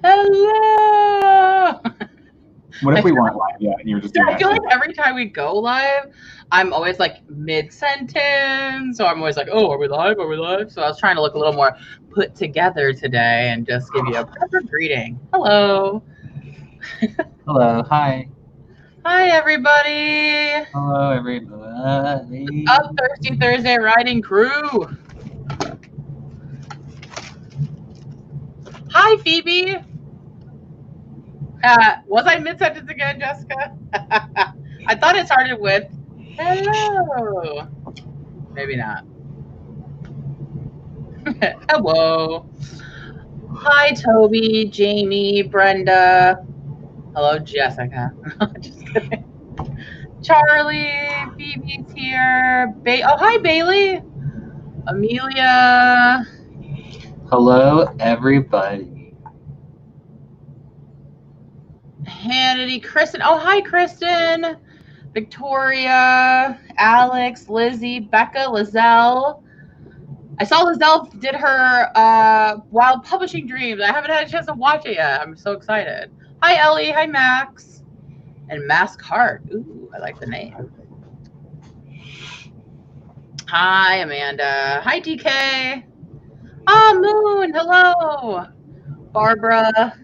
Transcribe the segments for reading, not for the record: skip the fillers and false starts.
Hello. What if we weren't live yet and you were just doing I feel that? like every time we go live, I'm always like mid-sentence, so I'm always like, oh, are we live? Are we live? So I was trying to look a little more put together today and just give you a proper greeting. Hello. Hello, hi. Hi, everybody. Hello, everybody. What's up, Thirsty Thursday Riding Crew? Hi, Phoebe. Was I mid-sentence again, Jessica? I thought it started with hello. Maybe not. Hello. Hi, Toby, Jamie, Brenda. Hello, Jessica. Just kidding. Charlie, Phoebe's here. Oh, hi, Bailey. Amelia. Hello, everybody. Hannity, Kristen. Oh, hi, Kristen. Victoria, Alex, Lizzie, Becca, Lizelle. I saw Lizelle did her Wild Publishing Dreams. I haven't had a chance to watch it yet. I'm so excited. Hi, Ellie. Hi, Max. And Mask Heart. Ooh, I like the name. Hi, Amanda. Hi, DK. Oh, Moon. Hello. Barbara.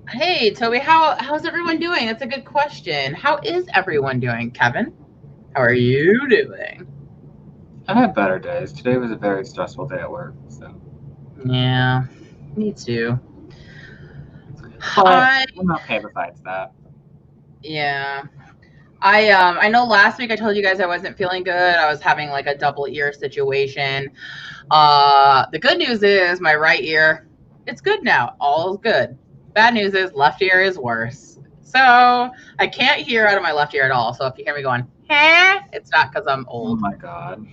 Hey, Toby. How's everyone doing? That's a good question. How is everyone doing? Kevin, how are you doing? I've had better days. Today was a very stressful day at work, so. Yeah, me too. But I'm okay besides that. Yeah. I know last week I told you guys I wasn't feeling good. I was having like a double ear situation. The good news is my right ear, it's good now. All is good. Bad news is left ear is worse. So I can't hear out of my left ear at all. So if you hear me going, huh, it's not because I'm old. Oh my God.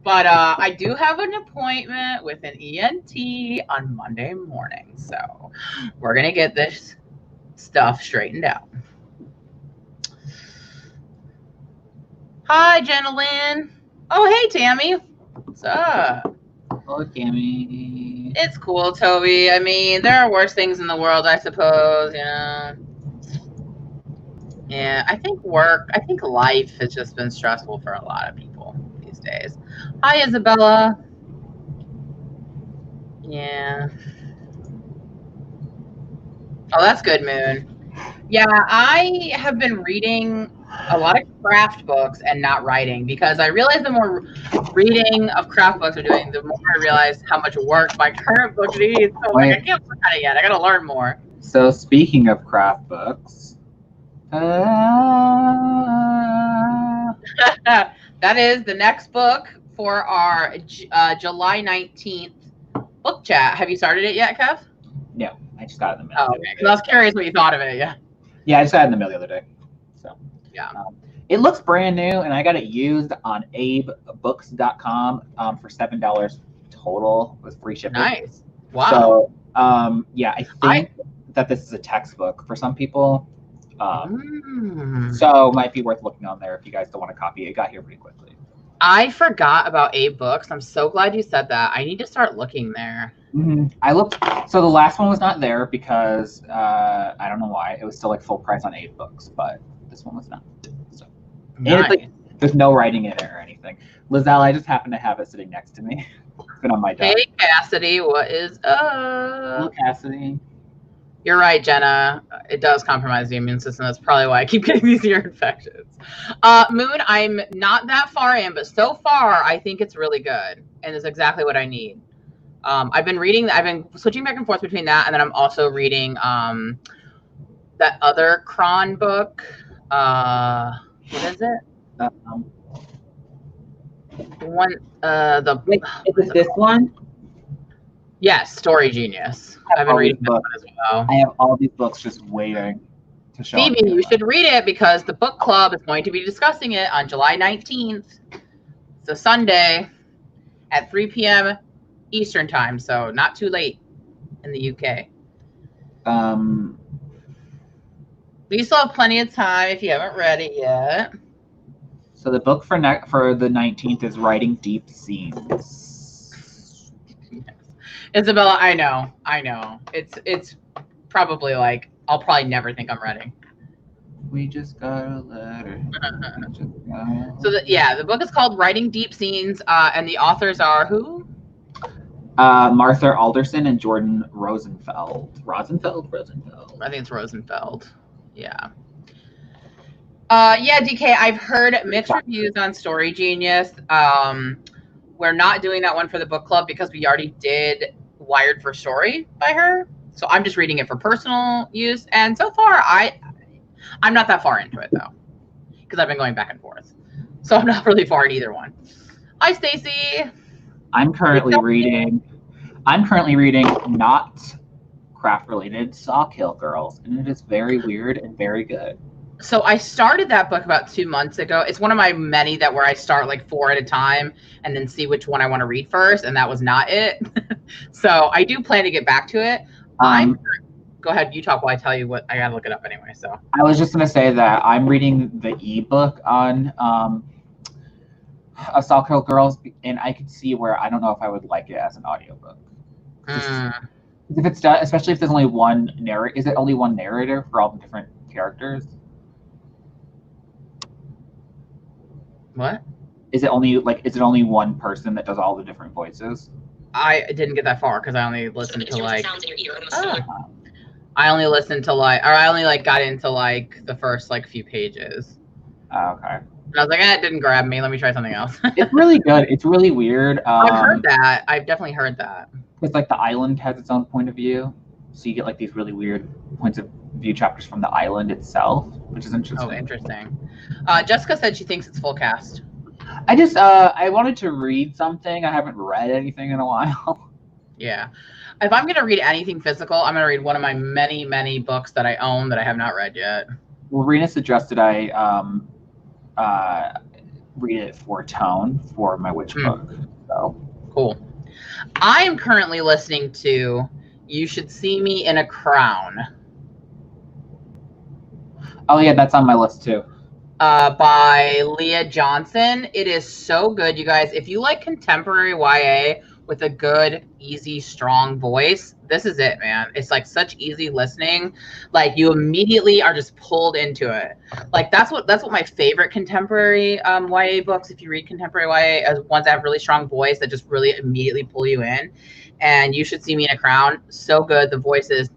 But I do have an appointment with an ENT on Monday morning. So we're going to get this stuff straightened out. Hi, Jenna Lynn. Oh, hey, Tammy. What's up? Hello, Tammy. It's cool, Toby. I mean, there are worse things in the world, I suppose, you know. Yeah, I think life has just been stressful for a lot of people these days. Hi, Isabella. Yeah. Oh, that's good, Moon. Yeah, I have been reading a lot of craft books and not writing because I realize the more reading of craft books I'm doing, the more I realize how much work my current book needs. So like, I can't work on it yet. I got to learn more. So speaking of craft books, that is the next book for our July 19th book chat. Have you started it yet, Kev? No, I just got it in the mail. Oh, okay. I was curious what you thought of it. Yeah. Yeah, I just got it in the mail the other day. So yeah, it looks brand new, and I got it used on abebooks.com for $7 total with free shipping. Nice. Wow. So yeah, I think that this is a textbook for some people. So it might be worth looking on there if you guys don't want to copy it. It got here pretty quickly. I forgot about Abe Books. I'm so glad you said that. I need to start looking there. I looked. So the last one was not there because I don't know why. It was still like full price on Abe Books, but this one was not. So nice. And it's like there's no writing in it or anything. Lizelle, I just happen to have it sitting next to me. It's been on my desk. Hey Cassidy, what is up? Hello, Cassidy. You're right, Jenna. It does compromise the immune system. That's probably why I keep getting these ear infections. Moon, I'm not that far in, but so far I think it's really good, and it's exactly what I need. I've been switching back and forth between that, and then I'm also reading that other Cron book. What is it? Wait, is it this one? Yes, Story Genius. I've been reading that one as well. I have all these books just waiting to show. Phoebe, you should read it because the book club is going to be discussing it on July 19th. It's a Sunday at 3 p.m. Eastern time, so not too late in the UK. We still have plenty of time if you haven't read it yet. So the book for the 19th is Writing Deep Scenes. Isabella, I know. It's probably like I'll probably never think I'm ready. We just got a letter. So the book is called Writing Deep Scenes, and the authors are who? Martha Alderson and Jordan Rosenfeld. Rosenfeld. I think it's Rosenfeld. Yeah. Yeah, DK, I've heard mixed reviews on Story Genius. We're not doing that one for the book club because we already did Wired for Story by her. So I'm just reading it for personal use. And so far, I'm not that far into it, though, because I've been going back and forth. So I'm not really far in either one. Hi, Stacy. I'm currently reading not craft-related Sawkill Girls, and it is very weird and very good. So I started that book about 2 months ago. It's one of my many that where I start like 4 at a time and then see which one I want to read first, and that was not it. So I do plan to get back to it. Go ahead, you talk while I tell you what I gotta look it up anyway. So I was just gonna say that I'm reading the ebook on Sawkill Girls, and I could see where I don't know if I would like it as an audiobook. If it's done, especially if there's only one narrator. Is it only one narrator for all the different characters? What? Is it only one person that does all the different voices? I didn't get that far because I only listened to like. I only listened to like, or I only like got into like the first like few pages. Okay. And I was like, it didn't grab me. Let me try something else. It's really good. It's really weird. I've heard that. I've definitely heard that. It's like the island has its own point of view, so you get like these really weird points of view chapters from the island itself, which is interesting. Oh, interesting. Jessica said she thinks it's full cast. I wanted to read something. I haven't read anything in a while. Yeah. If I'm going to read anything physical, I'm going to read one of my many, many books that I own that I have not read yet. Well, Rena suggested I read it for tone for my witch book. So cool. I am currently listening to You Should See Me in a Crown. Oh, yeah, that's on my list, too. By Leah Johnson. It is so good, you guys. If you like contemporary YA with a good, easy, strong voice, this is it, man. It's like such easy listening. Like you immediately are just pulled into it. Like that's what my favorite contemporary YA books, if you read contemporary YA, as ones that have really strong voice that just really immediately pull you in. And You Should See Me in a Crown. So good. The voice is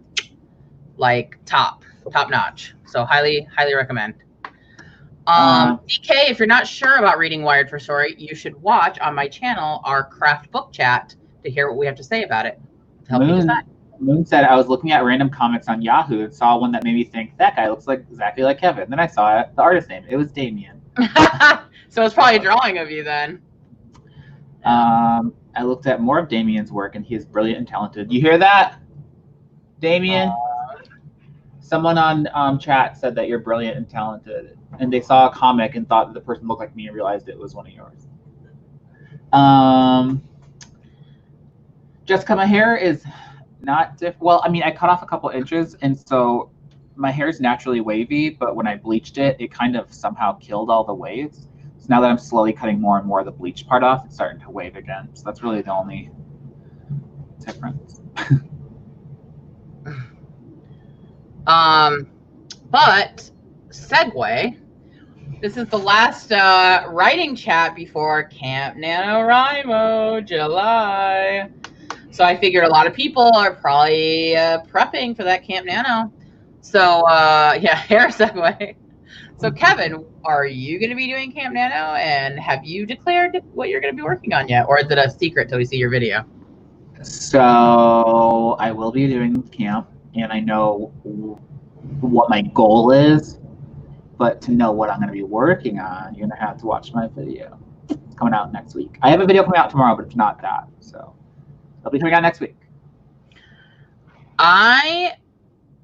like top notch. So highly recommend. DK, if you're not sure about reading Wired for Story, you should watch on my channel our craft book chat to hear what we have to say about it. To help you decide. Moon said, I was looking at random comics on Yahoo and saw one that made me think, that guy looks like exactly like Kevin. Then I saw the artist name. It was Damien. So it's probably a drawing of you then. I looked at more of Damien's work, and he is brilliant and talented. You hear that, Damien? Someone on chat said that you're brilliant and talented, and they saw a comic and thought that the person looked like me and realized it was one of yours. Jessica, my hair is not well, I mean, I cut off a couple inches, and so my hair is naturally wavy, but when I bleached it, it kind of somehow killed all the waves. So now that I'm slowly cutting more and more of the bleached part off, it's starting to wave again. So that's really the only difference. But segue, this is the last writing chat before Camp NaNoWriMo July. So I figured a lot of people are probably prepping for that Camp Nano. So yeah, hair segue. So Kevin, are you going to be doing Camp Nano, and have you declared what you're going to be working on yet, or is it a secret till we see your video? So I will be doing camp, and I know what my goal is, but to know what I'm going to be working on, you're going to have to watch my video. It's coming out next week. I have a video coming out tomorrow, but it's not that. So it'll be coming out next week. I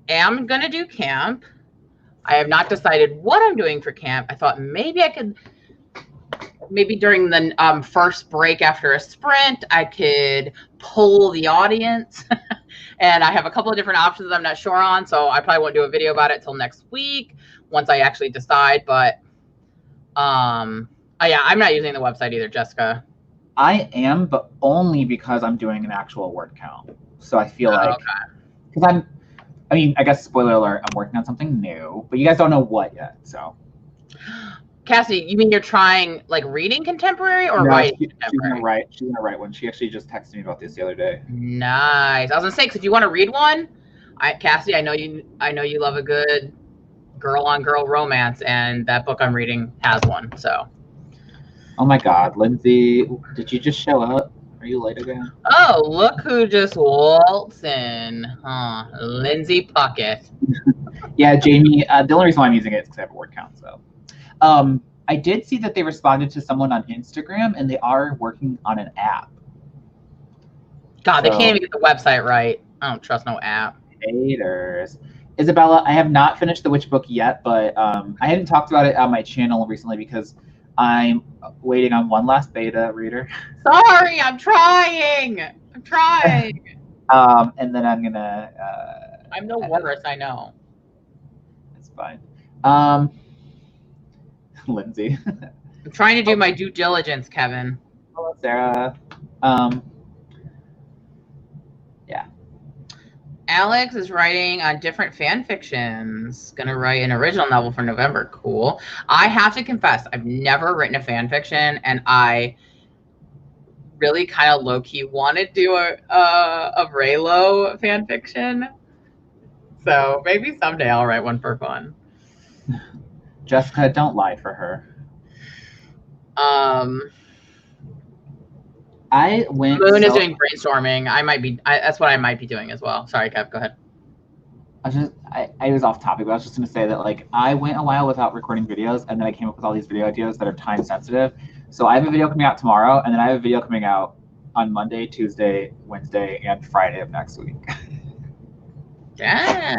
am going to do camp. I have not decided what I'm doing for camp. I thought maybe I could, maybe during the first break after a sprint, I could poll the audience. And I have a couple of different options that I'm not sure on, so I probably won't do a video about it till next week once I actually decide. But yeah, I'm not using the website either, Jessica. I am, but only because I'm doing an actual word count. So I feel like, because I guess spoiler alert, I'm working on something new, but you guys don't know what yet, so. Cassidy, you mean you're trying like reading contemporary or writing contemporary? She's gonna write one. She actually just texted me about this the other day. Nice. I was gonna say, because if you want to read one, Cassidy, I know you love a good girl-on-girl romance, and that book I'm reading has one. So. Oh my God, Lindsay, did you just show up? Are you late again? Oh, look who just waltzed in. Huh. Lindsay Puckett. Yeah, Jamie, the only reason why I'm using it is because I have a word count, so. I did see that they responded to someone on Instagram, and they are working on an app. God, they can't even get the website right. I don't trust no app. Haters. Isabella, I have not finished the Witch book yet, but I hadn't talked about it on my channel recently because I'm waiting on one last beta reader. Sorry, I'm trying. And then I'm gonna. I'm no worse, I know. It's fine. Lindsay. I'm trying to do my due diligence, Kevin. Hello, Sarah. Yeah. Alex is writing on different fan fictions. Gonna write an original novel for November. Cool. I have to confess, I've never written a fan fiction, and I really kind of low-key want to do a Raylo fan fiction. So maybe someday I'll write one for fun. Jessica, don't lie for her. Moon is doing brainstorming. That's what I might be doing as well. Sorry, Kev, go ahead. I was off topic, but I was just gonna say that like I went a while without recording videos, and then I came up with all these video ideas that are time sensitive. So I have a video coming out tomorrow, and then I have a video coming out on Monday, Tuesday, Wednesday, and Friday of next week. Dang.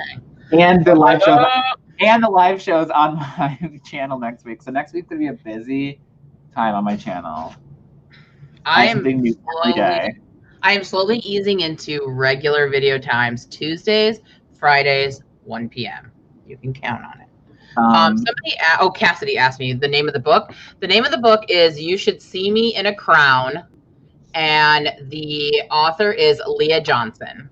And the live shows on my channel next week. So next week's gonna be a busy time on my channel. I am slowly easing into regular video times, Tuesdays, Fridays, 1 p.m. You can count on it. Cassidy asked me the name of the book. The name of the book is You Should See Me in a Crown, and the author is Leah Johnson.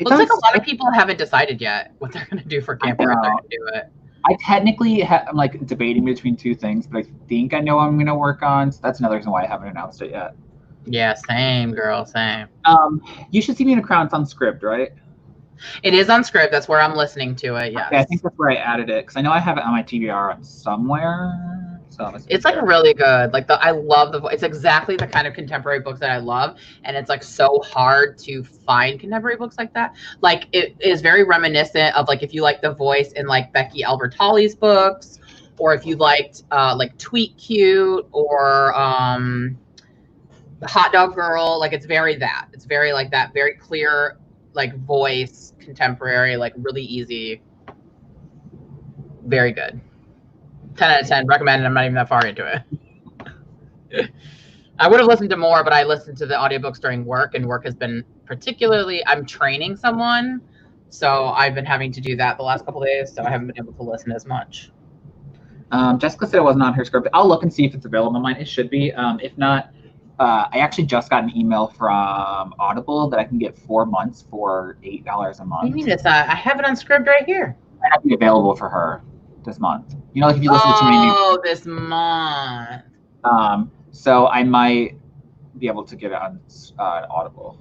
Looks like a lot of people haven't decided yet what they're going to do for camping. If they're going to do it. I technically I'm like debating between two things, but I think I know what I'm going to work on. So that's another reason why I haven't announced it yet. Yeah, same, girl, same. You Should See Me in a Crown. It's on Scribd, right? It is on Scribd. That's where I'm listening to it. Yes. Okay, I think that's where I added it because I know I have it on my TBR somewhere. So it's like really good. Like I love it's exactly the kind of contemporary books that I love, and it's like so hard to find contemporary books like that. Like it is very reminiscent of like if you like the voice in like Becky Albertalli's books, or if you liked like Tweet Cute or Hot Dog Girl. Like it's very like that, very clear like voice, contemporary, like really easy, very good. 10 out of 10, recommended. I'm not even that far into it. I would have listened to more, but I listened to the audiobooks during work, and work has been I'm training someone, so I've been having to do that the last couple of days, so I haven't been able to listen as much. Jessica said it wasn't on her script. I'll look and see if it's available on mine. It should be. If not, I actually just got an email from Audible that I can get 4 months for $8 a month. What do you mean it's not? I have it on Scribd right here. It might be available for her this month. You know, like if you listen to too many new. Oh, this month. So I might be able to get it on Audible.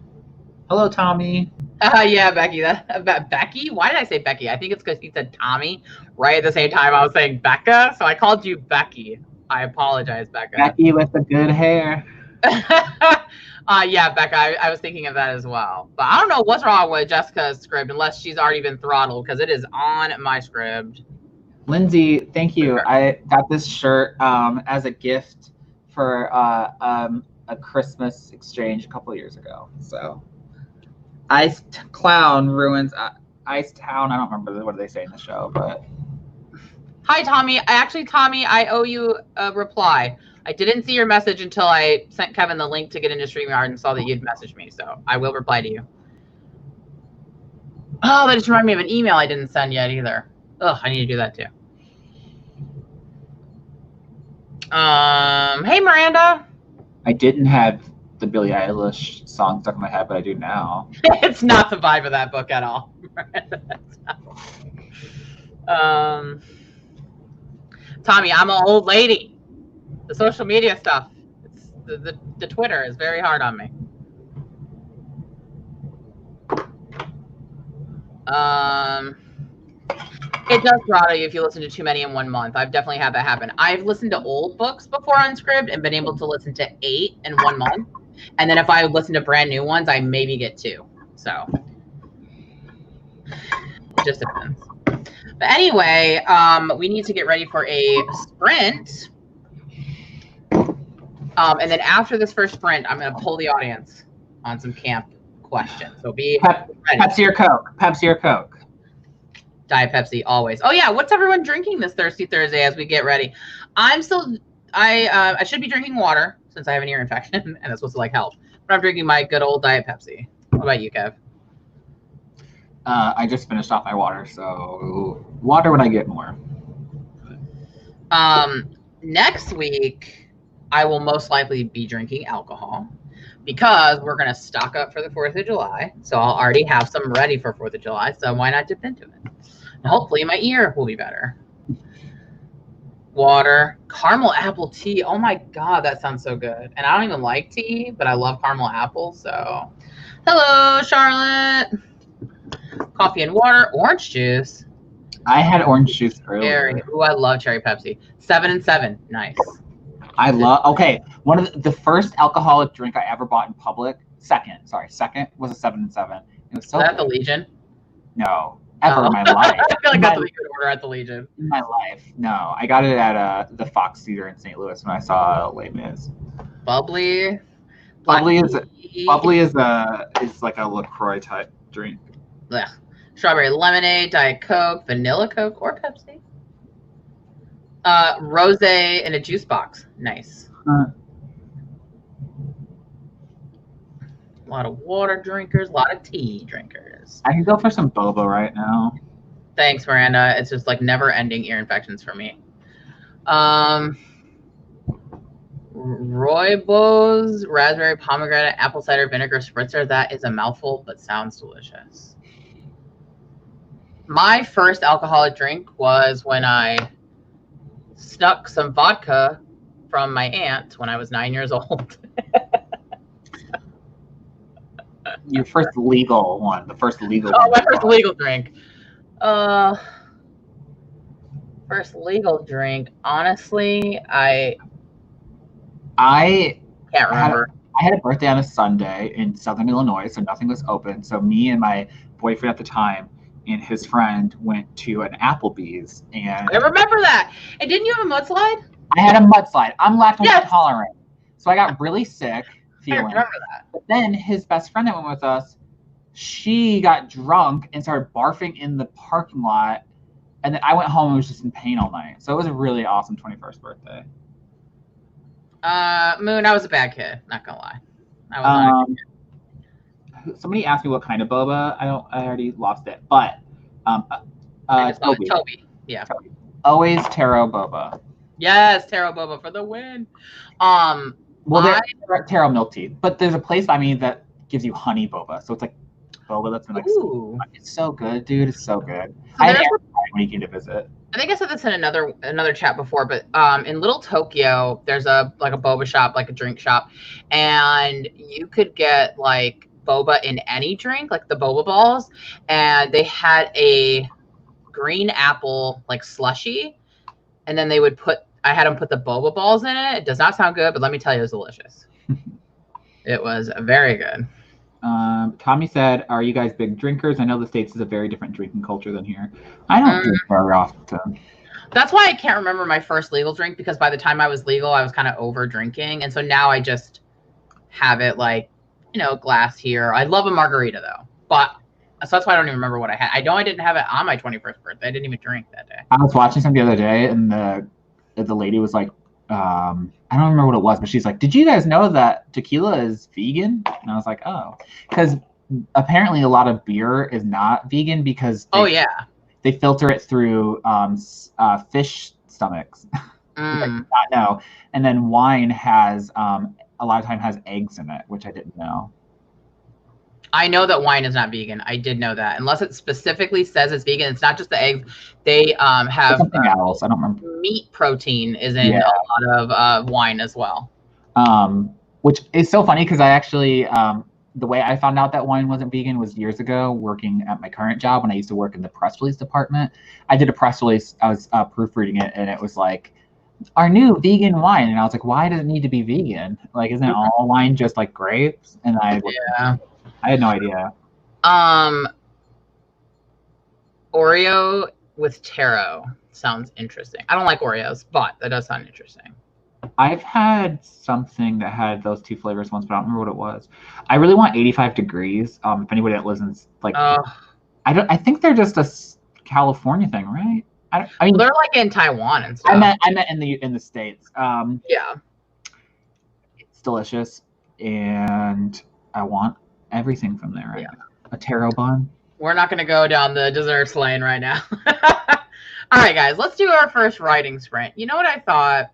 Hello, Tommy. Yeah, Becky. Becky? Why did I say Becky? I think it's because he said Tommy right at the same time I was saying Becca, so I called you Becky. I apologize, Becca. Becky with the good hair. Yeah, Becca, I was thinking of that as well. But I don't know what's wrong with Jessica's Scribd unless she's already been throttled, because it is on my Scribd. Lindsay, thank you. I got this shirt as a gift for a Christmas exchange a couple of years ago. So, Iced Clown ruins Iced Town. I don't remember what they say in the show, but. Hi, Tommy. Tommy, I owe you a reply. I didn't see your message until I sent Kevin the link to get into StreamYard and saw that you'd messaged me, so I will reply to you. Oh, that just reminded me of an email I didn't send yet either. Ugh, I need to do that too. Hey, Miranda. I didn't have the Billie Eilish song stuck in my head, but I do now. It's not the vibe of that book at all. Tommy, I'm an old lady. The social media stuff, the Twitter is very hard on me. It does throttle you if you listen to too many in 1 month. I've definitely had that happen. I've listened to old books before on Scribd and been able to listen to 8 in 1 month. And then if I listen to brand new ones, I maybe get 2. So it just depends. But anyway, we need to get ready for a sprint. And then after this first sprint, I'm going to pull the audience on some camp questions. So be ready. Pepsi or Coke? Pepsi or Coke? Diet Pepsi, always. Oh yeah, what's everyone drinking this Thirsty Thursday as we get ready? I should be drinking water since I have an ear infection and it's supposed to like help. But I'm drinking my good old Diet Pepsi. What about you, Kev? I just finished off my water, so water when I get more. Next week, I will most likely be drinking alcohol because we're going to stock up for the 4th of July. So I'll already have some ready for 4th of July. So why not dip into it? And hopefully my ear will be better. Water, caramel apple tea. Oh my God, that sounds so good. And I don't even like tea, but I love caramel apple. So hello, Charlotte. Coffee and water, orange juice. I had orange juice earlier. Ooh, I love cherry Pepsi. 7 and 7, nice. I love. Okay, one of the first alcoholic drink I ever bought in public. Second was a 7 and 7. It was so. Is that the Legion? No, ever in my life. I feel like that's a good order at the Legion. In my life, no. I got it at the Fox Theater in St. Louis when I saw Les Mis. Bubbly. Bubbly is like a LaCroix type drink. Ugh. Strawberry lemonade, Diet Coke, vanilla Coke, or Pepsi. Rosé in a juice box. Nice. A lot of water drinkers, a lot of tea drinkers. I can go for some boba right now. Thanks, Miranda. It's just like never-ending ear infections for me. Rooibos, raspberry pomegranate, apple cider vinegar spritzer. That is a mouthful, but sounds delicious. My first alcoholic drink was when I snuck some vodka from my aunt when I was 9 years old. Your first legal one. The first legal one. Oh, my first legal drink. First legal drink. Honestly, I can't remember. I had a birthday on a Sunday in Southern Illinois, so nothing was open. So me and my boyfriend at the time and his friend went to an Applebee's, and I remember that. And didn't you have a mudslide? I had a mudslide. I'm lactose intolerant, so I got really sick. Feeling. I remember that. But then his best friend that went with us, she got drunk and started barfing in the parking lot, and then I went home and was just in pain all night. So it was a really awesome 21st birthday. Moon, I was a bad kid. Not gonna lie. I was not a good kid. Somebody asked me what kind of boba. I already lost it. But Toby. Yeah. Toby. Always taro boba. Yes, taro boba for the win. Well, there's taro milk tea, but there's a place by me that gives you honey boba. So it's like boba that's been like. Ooh. It's so good, dude. It's so good. So I had when he came to visit. I think I said this in another chat before, but in Little Tokyo, there's a boba shop, like a drink shop, and you could get like boba in any drink, like the boba balls, and they had a green apple like slushy, and then I had them put the boba balls in it. It does not sound good, but let me tell you, it was delicious. It was very good. Tommy said, "Are you guys big drinkers? I know the States is a very different drinking culture than here. I don't drink very often." That's why I can't remember my first legal drink, because by the time I was legal, I was kind of over drinking, and so now I just have it like, glass here. I love a margarita though, but so that's why I don't even remember what I had. I know I didn't have it on my 21st birthday. I didn't even drink that day. I was watching something the other day, and the lady was like, I don't remember what it was, but she's like, "Did you guys know that tequila is vegan?" And I was like, "Oh," because apparently a lot of beer is not vegan because they filter it through fish stomachs. which I did not know. And then wine has a lot of time has eggs in it, which I didn't know. I know that wine is not vegan. I did know that. Unless it specifically says it's vegan, it's not just the eggs. They have something else. I don't remember. Meat protein is in a lot of wine as well. Which is so funny because I actually the way I found out that wine wasn't vegan was years ago working at my current job when I used to work in the press release department. I did a press release. I was proofreading it, and it was like, our new vegan wine. And I was like, why does it need to be vegan? Like, isn't all wine just like grapes? And I had no idea. Oreo with taro sounds interesting. I don't like Oreos, but that does sound interesting. I've had something that had those two flavors once, but I don't remember what it was. I really want 85 degrees. If anybody that listens, like, I think they're just a California thing, right? I mean, they're like in Taiwan and stuff. I meant in the States. Yeah, it's delicious, and I want everything from there right now. A taro bun. We're not going to go down the desserts lane right now. All right, guys, let's do our first writing sprint. You know what I thought?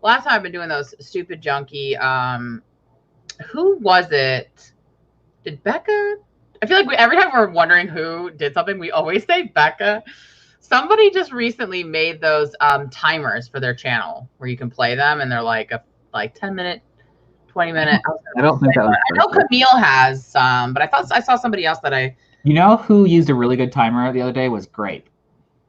Last time I've been doing those stupid junky. Who was it? Did Becca? I feel like every time we're wondering who did something, we always say Becca. Somebody just recently made those timers for their channel where you can play them, and they're like 10-minute, 20-minute. I don't think that was. I know Camille has some, but I thought I saw somebody else that I. You know who used a really good timer the other day was Grape.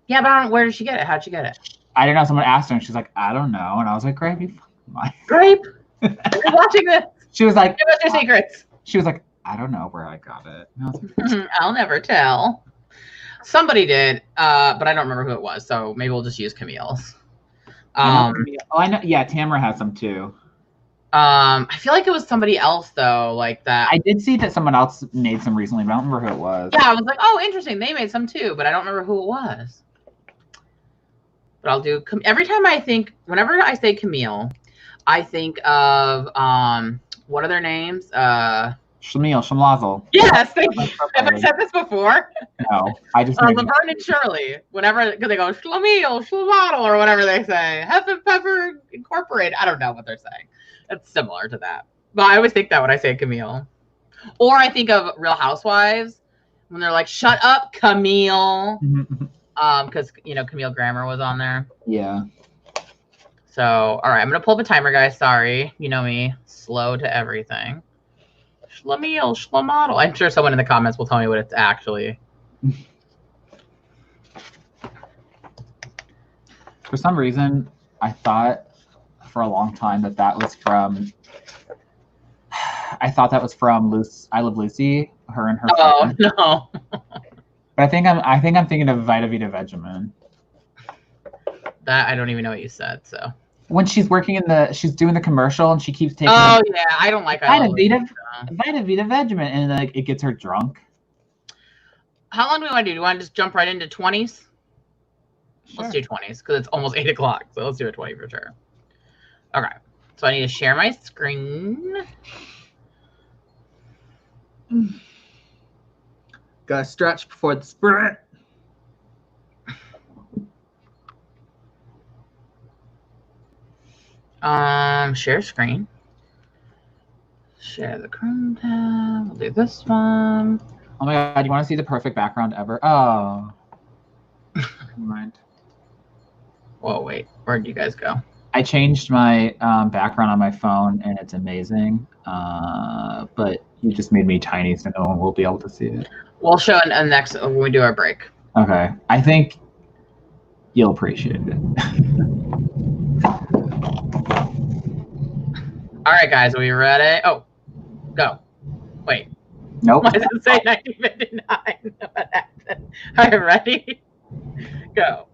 Yeah, but where did she get it? How'd she get it? I don't know. Someone asked her, and she's like, I don't know. And I was like, Grape, you fucking Grape, you're watching this. She was like, give us your secrets. She was like, I don't know where I got it. And I was like, I'll never tell. Somebody did, but I don't remember who it was. So maybe we'll just use Camille's. I know. Yeah, Tamara has some too. I feel like it was somebody else though, like that. I did see that someone else made some recently, but I don't remember who it was. Yeah, I was like, oh, interesting. They made some too, but I don't remember who it was. But I'll do every time whenever I say Camille, I think of what are their names? Shamlazel. Yes, thank you. Have I said this before? No, I just Laverne and Shirley. Whenever, because they go Schlemiel, Schlemaddle, or whatever they say. Heffen Pepper Incorporated. I don't know what they're saying. It's similar to that. But I always think that when I say Camille. Or I think of Real Housewives when they're like, shut up, Camille. Because, Camille Grammer was on there. Yeah. So, all right, I'm going to pull up a timer, guys. Sorry. You know me. Slow to everything. Schlemiel, Schlemaddle. I'm sure someone in the comments will tell me what it's actually. For some reason, I thought for a long time that was from. I thought that was from I Love Lucy. Her and her. Oh friend. No! But I think I'm thinking of Vita Vita Vegemin. That I don't even know what you said. So when she's working she's doing the commercial and she keeps taking. Oh yeah, I don't like Vita Vita Vegemin, and like it gets her drunk. How long do we want to do? Do you want to just jump right into 20s? Sure. Let's do 20s because it's almost 8 o'clock. So let's do a 20 for sure. Okay. So I need to share my screen. Gotta stretch before the sprint. Share screen. Share the Chrome tab. We'll do this one. Oh my god, you want to see the perfect background ever? Oh. Never mind. Whoa, wait. Where'd you guys go? I changed my background on my phone, and it's amazing. But you just made me tiny, so no one will be able to see it. We'll show it next when we do our break. Okay. I think you'll appreciate it. All right, guys. Are we ready? Oh, go. Wait. Nope. Why does it say 1959? What happened? All right, ready? Go.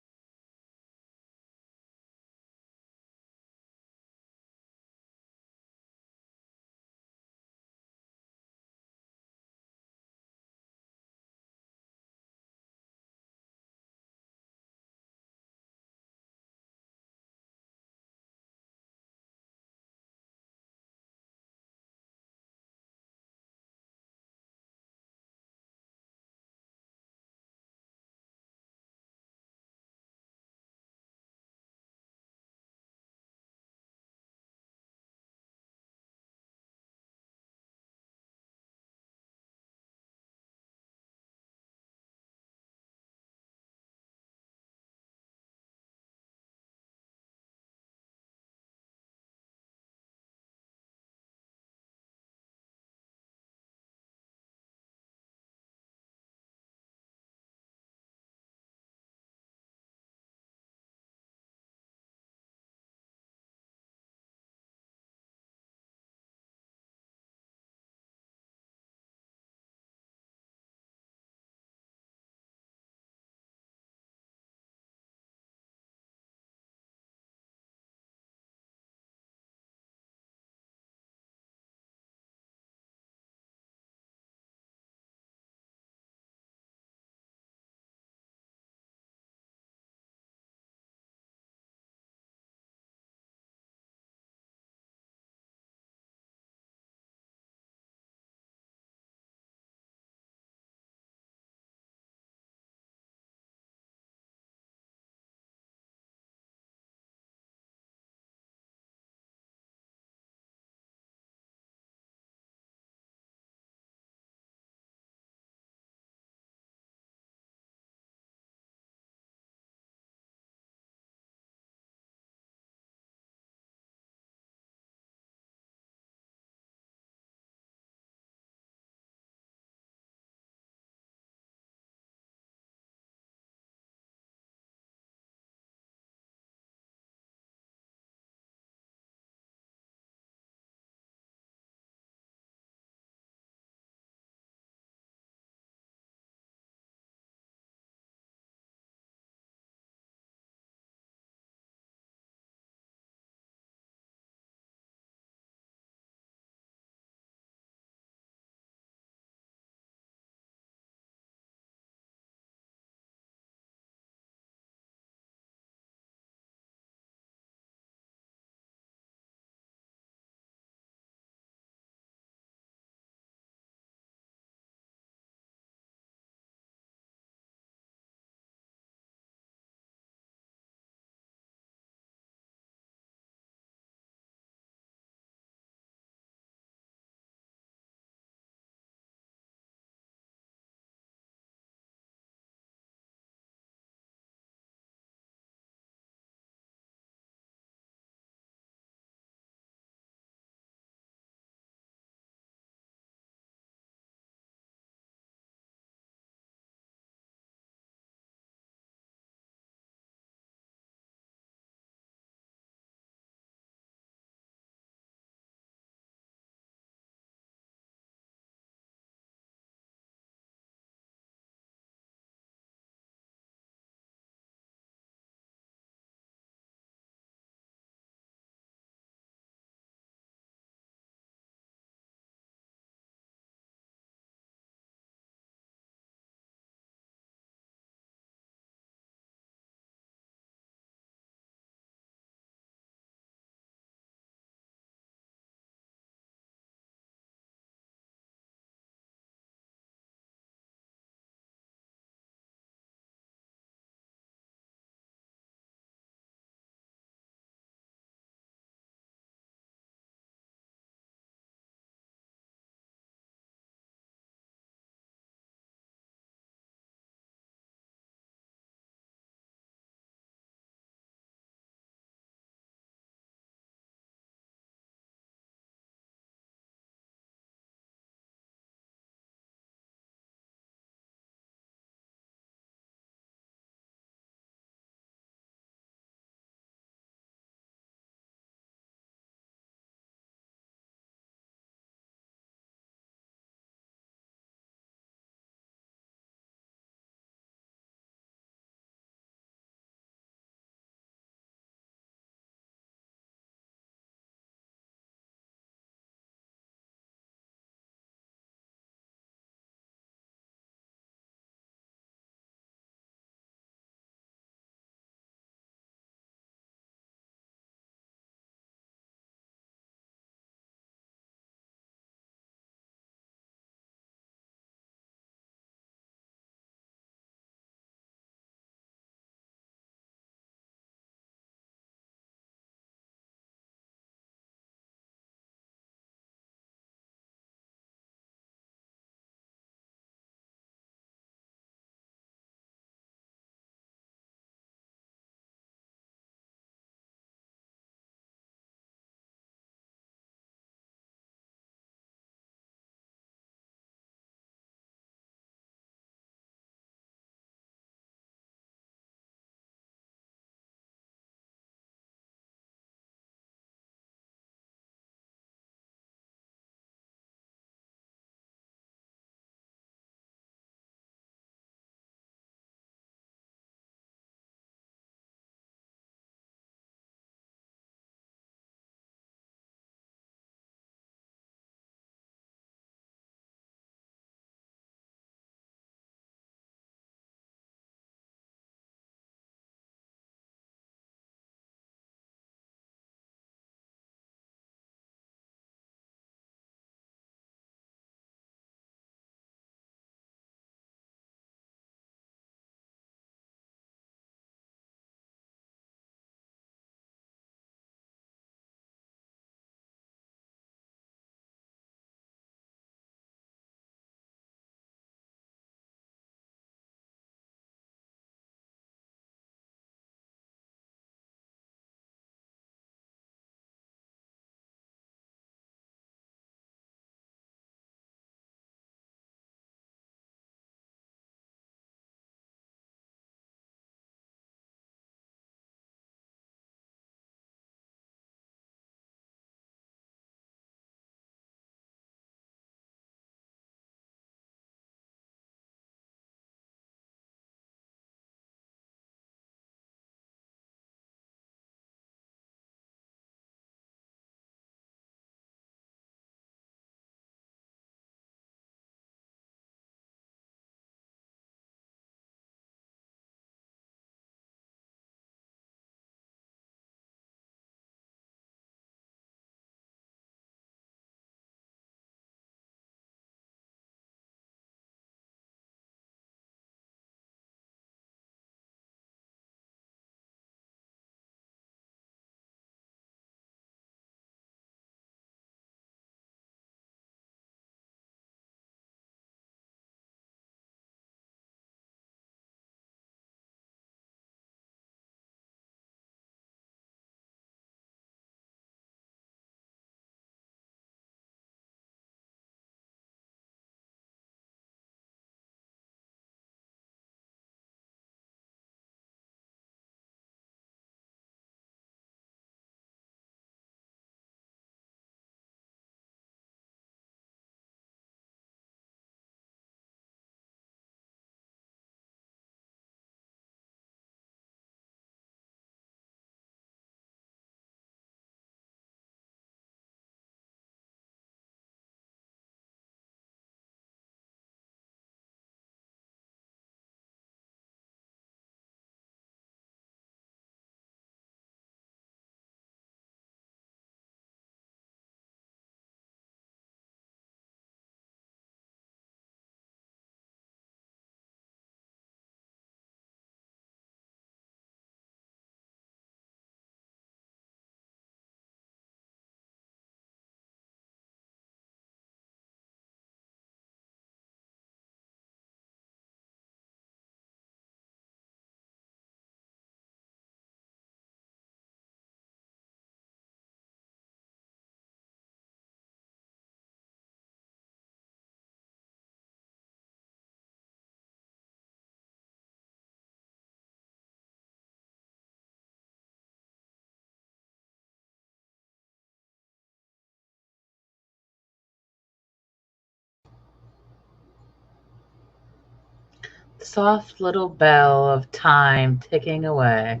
Soft little bell of time ticking away.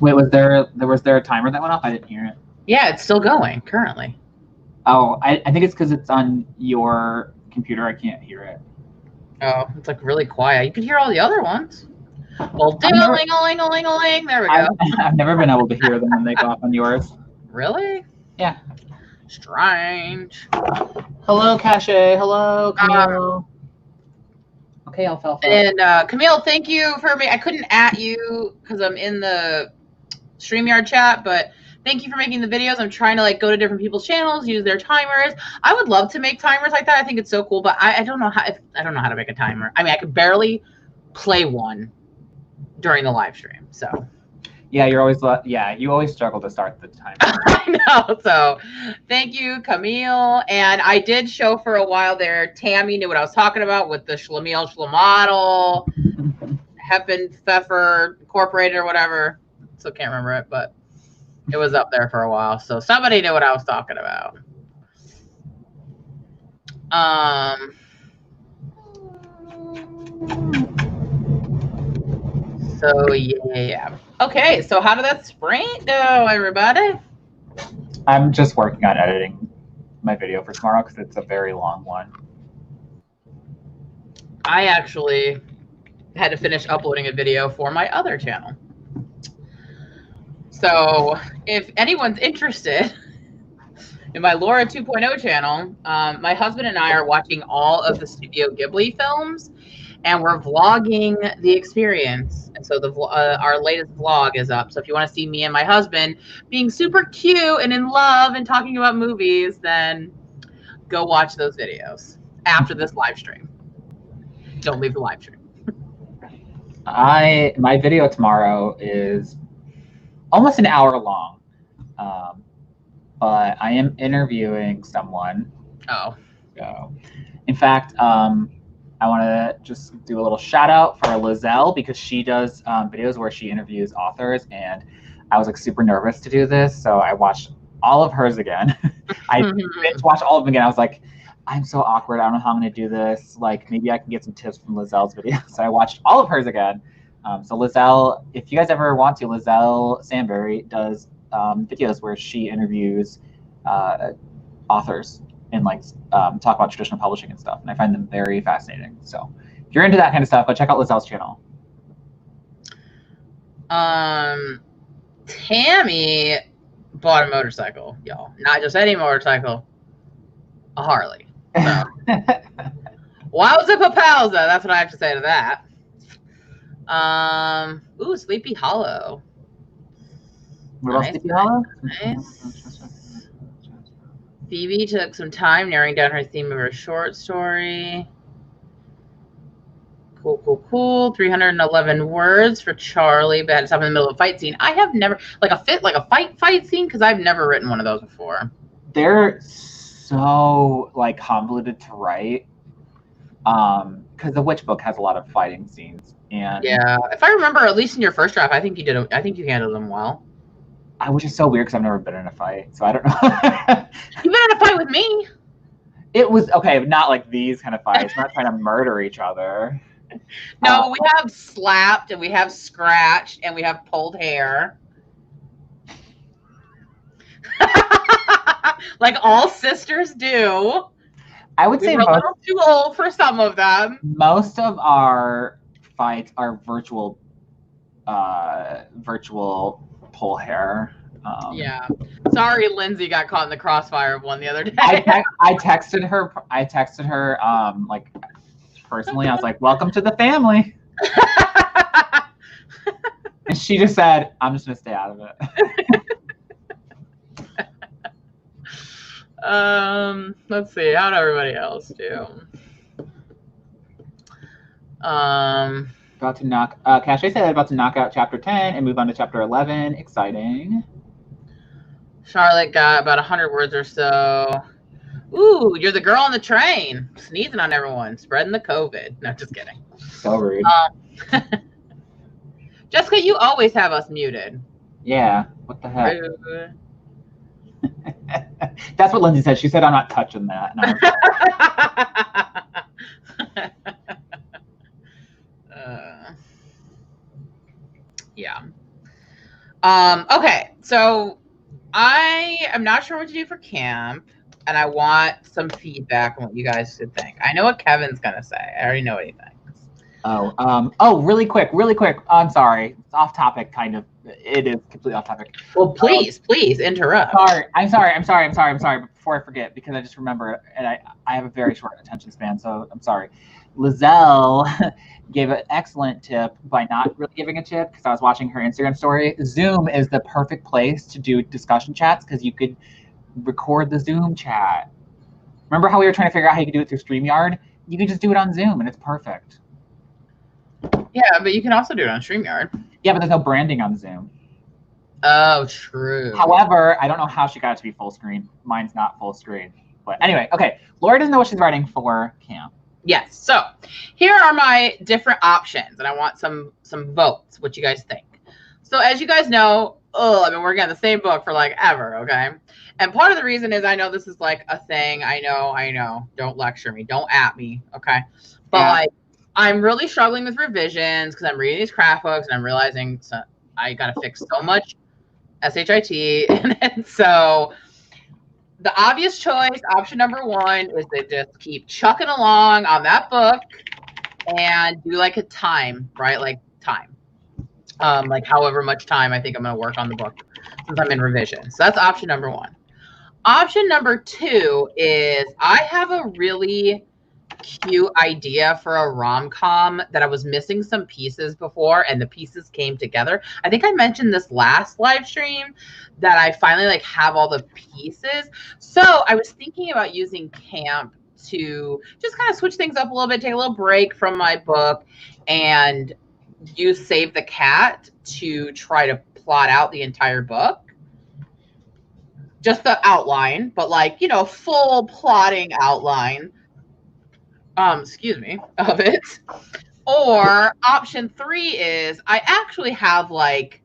Wait, was there a timer that went off? I didn't hear it. Yeah, it's still going currently. Oh, I think it's because it's on your computer. I can't hear it. Oh, it's like really quiet. You can hear all the other ones. Well, ding-a-ling-a-ling-a-ling-a-ling. There we go. I've never been able to hear them when they go off on yours. Really? Yeah. Strange. Hello, Cache. Hello, Camille. Okay, Alfalfa. And Camille, thank you for me. I couldn't at you because I'm in the StreamYard chat, but thank you for making the videos. I'm trying to like go to different people's channels, use their timers. I would love to make timers like that. I think it's so cool, but I don't know how. I don't know how to make a timer. I mean, I could barely play one during the live stream. So yeah, you always struggle to start the timer. I know. So thank you, Camille. And I did show for a while there. Tammy knew what I was talking about with the Schlemiel Schlemadel, Heffen Pfeffer Incorporated or whatever. Still can't remember it, but it was up there for a while. So somebody knew what I was talking about. So yeah. Okay, so how did that sprint go, everybody? I'm just working on editing my video for tomorrow because it's a very long one. I actually had to finish uploading a video for my other channel. So if anyone's interested in my Laura 2.0 channel, my husband and I are watching all of the Studio Ghibli films, and we're vlogging the experience. And so our latest vlog is up. So if you want to see me and my husband being super cute and in love and talking about movies, then go watch those videos after this live stream. Don't leave the live stream. My video tomorrow is almost an hour long, but I am interviewing someone. Oh. So, in fact, I want to just do a little shout out for Lizelle because she does videos where she interviews authors, and I was like super nervous to do this, so I watched all of hers again. I watched all of them again. I was like, I'm so awkward. I don't know how I'm going to do this. Like, maybe I can get some tips from Lizelle's video. So I watched all of hers again. So Lizelle, if you guys ever want to, Lizelle Sambury does videos where she interviews authors and like talk about traditional publishing and stuff. And I find them very fascinating. So if you're into that kind of stuff, go check out Lizelle's channel. Tammy bought a motorcycle, y'all. Not just any motorcycle, a Harley. So. Wowza papalza, that's what I have to say to that. Ooh, Sleepy Hollow. What about Sleepy Hollow? Nice. Phoebe took some time narrowing down her theme of her short story. Cool, cool, cool. 311 words for Charlie, but had to stop in the middle of a fight scene. I have never like a fight scene because I've never written one of those before. They're so like convoluted to write. Because the Witch book has a lot of fighting scenes, and yeah, if I remember, at least in your first draft, I think you handled them well. Which is so weird because I've never been in a fight, so I don't know. You've been in a fight with me. It was okay, not like these kind of fights. We're not trying to murder each other. No, we have slapped and we have scratched and we have pulled hair. Like all sisters do. I would say we're a little too old for some of them. Most of our fights are virtual pull hair. Yeah. Sorry, Lindsay got caught in the crossfire of one the other day. I texted her like personally. I was like, "Welcome to the family," and she just said, "I'm just gonna stay out of it." Let's see. How'd everybody else do? About to knock. Cache said about to knock out chapter 10 and move on to chapter 11. Exciting. Charlotte got about 100 words or so. Ooh, you're the girl on the train, sneezing on everyone, spreading the COVID. No, just kidding. So rude. Jessica, you always have us muted. Yeah. What the heck? Rude. That's what Lindsay said. She said, "I'm not touching that." And Yeah. Okay, so I am not sure what to do for camp, and I want some feedback on what you guys should think. I know what Kevin's gonna say. I already know what he thinks. Oh, really quick. I'm sorry. It's off topic, kind of. It is completely off topic. Well, please interrupt. I'm sorry. But before I forget, because I just remember, and I have a very short attention span, so I'm sorry. Lizelle gave an excellent tip by not really giving a tip, because I was watching her Instagram story. Zoom is the perfect place to do discussion chats, because you could record the Zoom chat. Remember how we were trying to figure out how you could do it through StreamYard? You can just do it on Zoom, and it's perfect. Yeah, but you can also do it on StreamYard. Yeah, but there's no branding on Zoom. Oh, true. However, I don't know how she got it to be full screen. Mine's not full screen. But anyway, okay. Laura doesn't know what she's writing for camp. Yes. So here are my different options, and I want some votes. What you guys think? So as you guys know, I've been working on the same book for like ever. Okay. And part of the reason is I know this is like a thing. I know. Don't lecture me. Don't at me. Okay. But like, I'm really struggling with revisions because I'm reading these craft books and I'm realizing I got to fix so much SHIT. And so the obvious choice, option number one, is to just keep chucking along on that book and do like a time, right? Like time. Like however much time I think I'm going to work on the book since I'm in revision. So that's option number one. Option number two is I have a really cute idea for a rom-com that I was missing some pieces before, and the pieces came together. I think I mentioned this last live stream that I finally like have all the pieces. So I was thinking about using camp to just kind of switch things up a little bit, take a little break from my book, and use Save the Cat to try to plot out the entire book. Just the outline, but like, you know, full plotting outline. Excuse me, of it. Or option three is I actually have like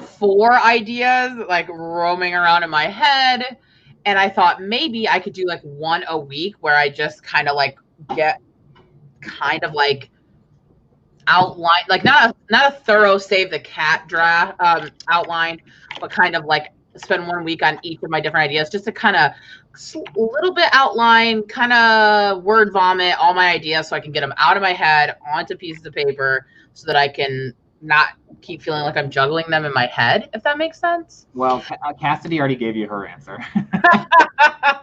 4 ideas like roaming around in my head. And I thought maybe I could do like 1 a week where I just kind of like get kind of like outline, like not a thorough Save the Cat draft outline, but kind of like spend 1 week on each of my different ideas just to kind of a little bit outline, kind of word vomit all my ideas so I can get them out of my head onto pieces of paper so that I can not keep feeling like I'm juggling them in my head, if that makes sense. Well, Cassidy already gave you her answer.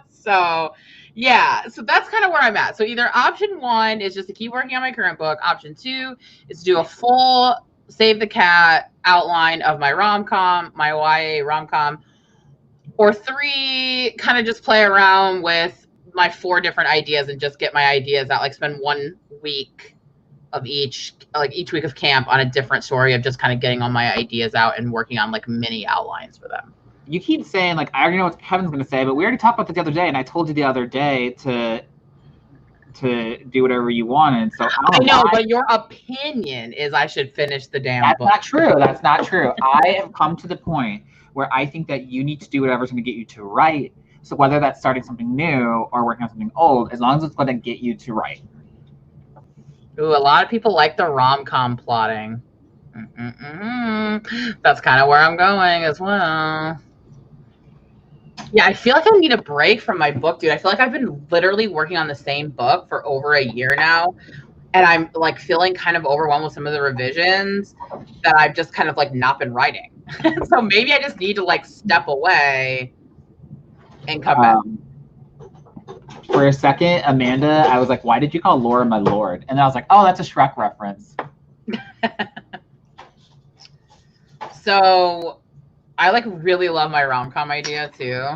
So yeah, so that's kind of where I'm at. So either option one is just to keep working on my current book. Option two is to do a full Save the Cat outline of my rom-com, my YA rom-com. Or 3, kind of just play around with my 4 different ideas and just get my ideas out. Like spend 1 week of each week of camp on a different story of just kind of getting all my ideas out and working on like mini outlines for them. You keep saying like, I already know what Kevin's going to say, but we already talked about this the other day, and I told you the other day to do whatever you wanted. So I know, but your opinion is I should finish the damn book. That's not true. I have come to the point where I think that you need to do whatever's going to get you to write. So whether that's starting something new or working on something old, as long as it's going to get you to write. Ooh, a lot of people like the rom-com plotting. That's kind of where I'm going as well. Yeah, I feel like I need a break from my book, dude. I feel like I've been literally working on the same book for over a year now. And I'm like feeling kind of overwhelmed with some of the revisions that I've just kind of like not been writing. So maybe I just need to like step away and come back. For a second, Amanda, I was like, why did you call Laura my lord? And then I was like, oh, that's a Shrek reference. So I like really love my rom-com idea too.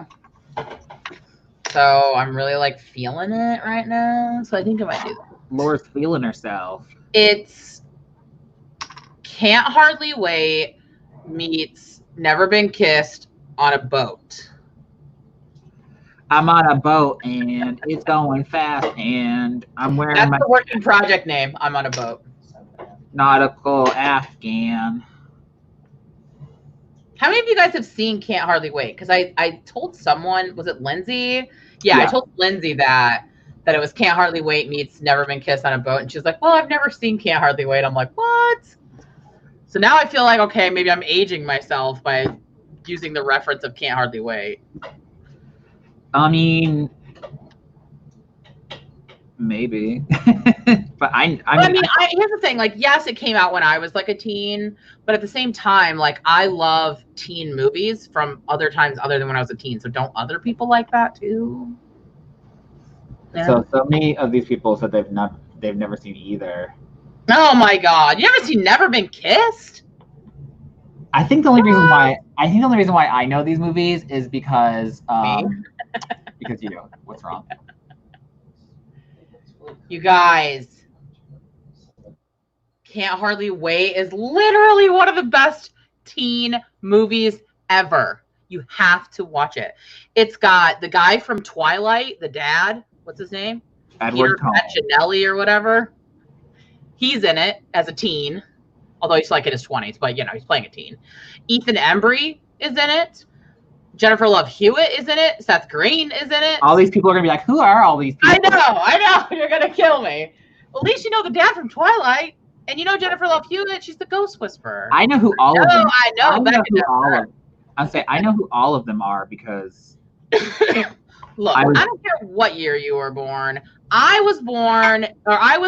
So I'm really like feeling it right now. So I think I might do that. Laura's feeling herself. It's Can't Hardly Wait meets Never Been Kissed on a Boat. I'm on a boat and it's going fast and I'm wearing That's the working project name. I'm on a boat. nautical Afghan. How many of you guys have seen Can't Hardly Wait? Because I told someone, was it Lindsay? Yeah, I told Lindsay that it was Can't Hardly Wait meets Never Been Kissed on a Boat. And she's like, well, I've never seen Can't Hardly Wait. I'm like, what? So now I feel like, okay, maybe I'm aging myself by using the reference of Can't Hardly Wait. I mean, maybe. But I mean, here's the thing. Like, yes, it came out when I was like a teen, but at the same time, like, I love teen movies from other times other than when I was a teen. So don't other people like that too? Yeah. So many of these people said they've never seen either. Oh my God! You never seen Never Been Kissed? I think the only reason why I know these movies is because because you know what's wrong. You guys, Can't Hardly Wait is literally one of the best teen movies ever. You have to watch it. It's got the guy from Twilight, the dad. What's his name? Edward Petronelli or whatever. He's in it as a teen, although he's like in his 20s, but you know, he's playing a teen. Ethan Embry is in it. Jennifer Love Hewitt is in it. Seth Green is in it. All these people are gonna be like, who are all these people? I know. You're gonna kill me. Well, at least you know the dad from Twilight, and you know Jennifer Love Hewitt. She's the ghost whisperer. I know who all of them. I know I know who all of them are because. Look, I don't care what year you were born. I was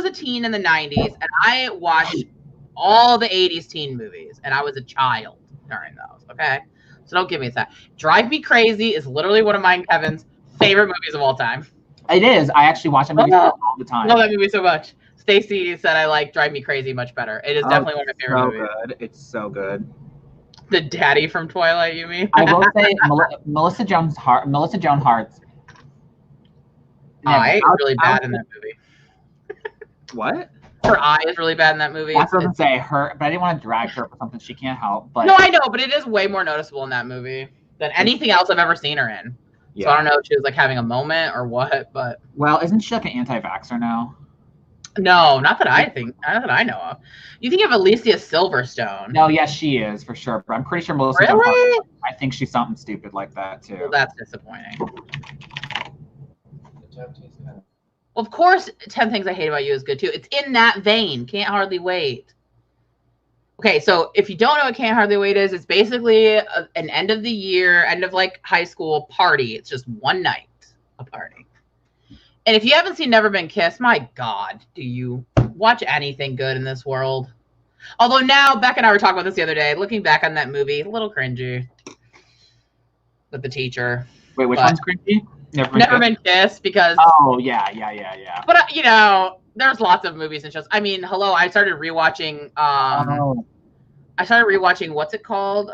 a teen in the 90s, and I watched all the 80s teen movies, and I was a child during those, okay? So don't give me that. Drive Me Crazy is literally one of mine and Kevin's favorite movies of all time. It is. I actually watch that movie all the time. I love that movie so much. Stacy said I like Drive Me Crazy much better. It is definitely one of my favorite movies. Good. It's so good. The daddy from Twilight, you mean? I will say Melissa Joan Hart's eye is really bad in that movie. What? Her eye is really bad in that movie. That's what I was gonna say her, but I didn't want to drag her for something she can't help. But no, I know, but it is way more noticeable in that movie than anything else I've ever seen her in. Yeah. So I don't know if she was like having a moment or what, but well, isn't she like an anti-vaxxer now? No, not that I know of. You think of Alicia Silverstone? No, yes, she is for sure. But I'm pretty sure Melissa. Really? I think she's something stupid like that too. Well, that's disappointing. Well, of course, 10 Things I Hate About You is good too. It's in that vein. Can't Hardly Wait. Okay, so if you don't know what Can't Hardly Wait is, it's basically an end of the year, end of like high school party. It's just one night, a party. And if you haven't seen Never Been Kissed, my God, do you watch anything good in this world? Although now, Beck and I were talking about this the other day, looking back on that movie, a little cringy with the teacher. Wait, which one's cringy? Never Been Kissed, because... Oh, yeah. But, you know, there's lots of movies and shows. I mean, hello, I started rewatching... what's it called?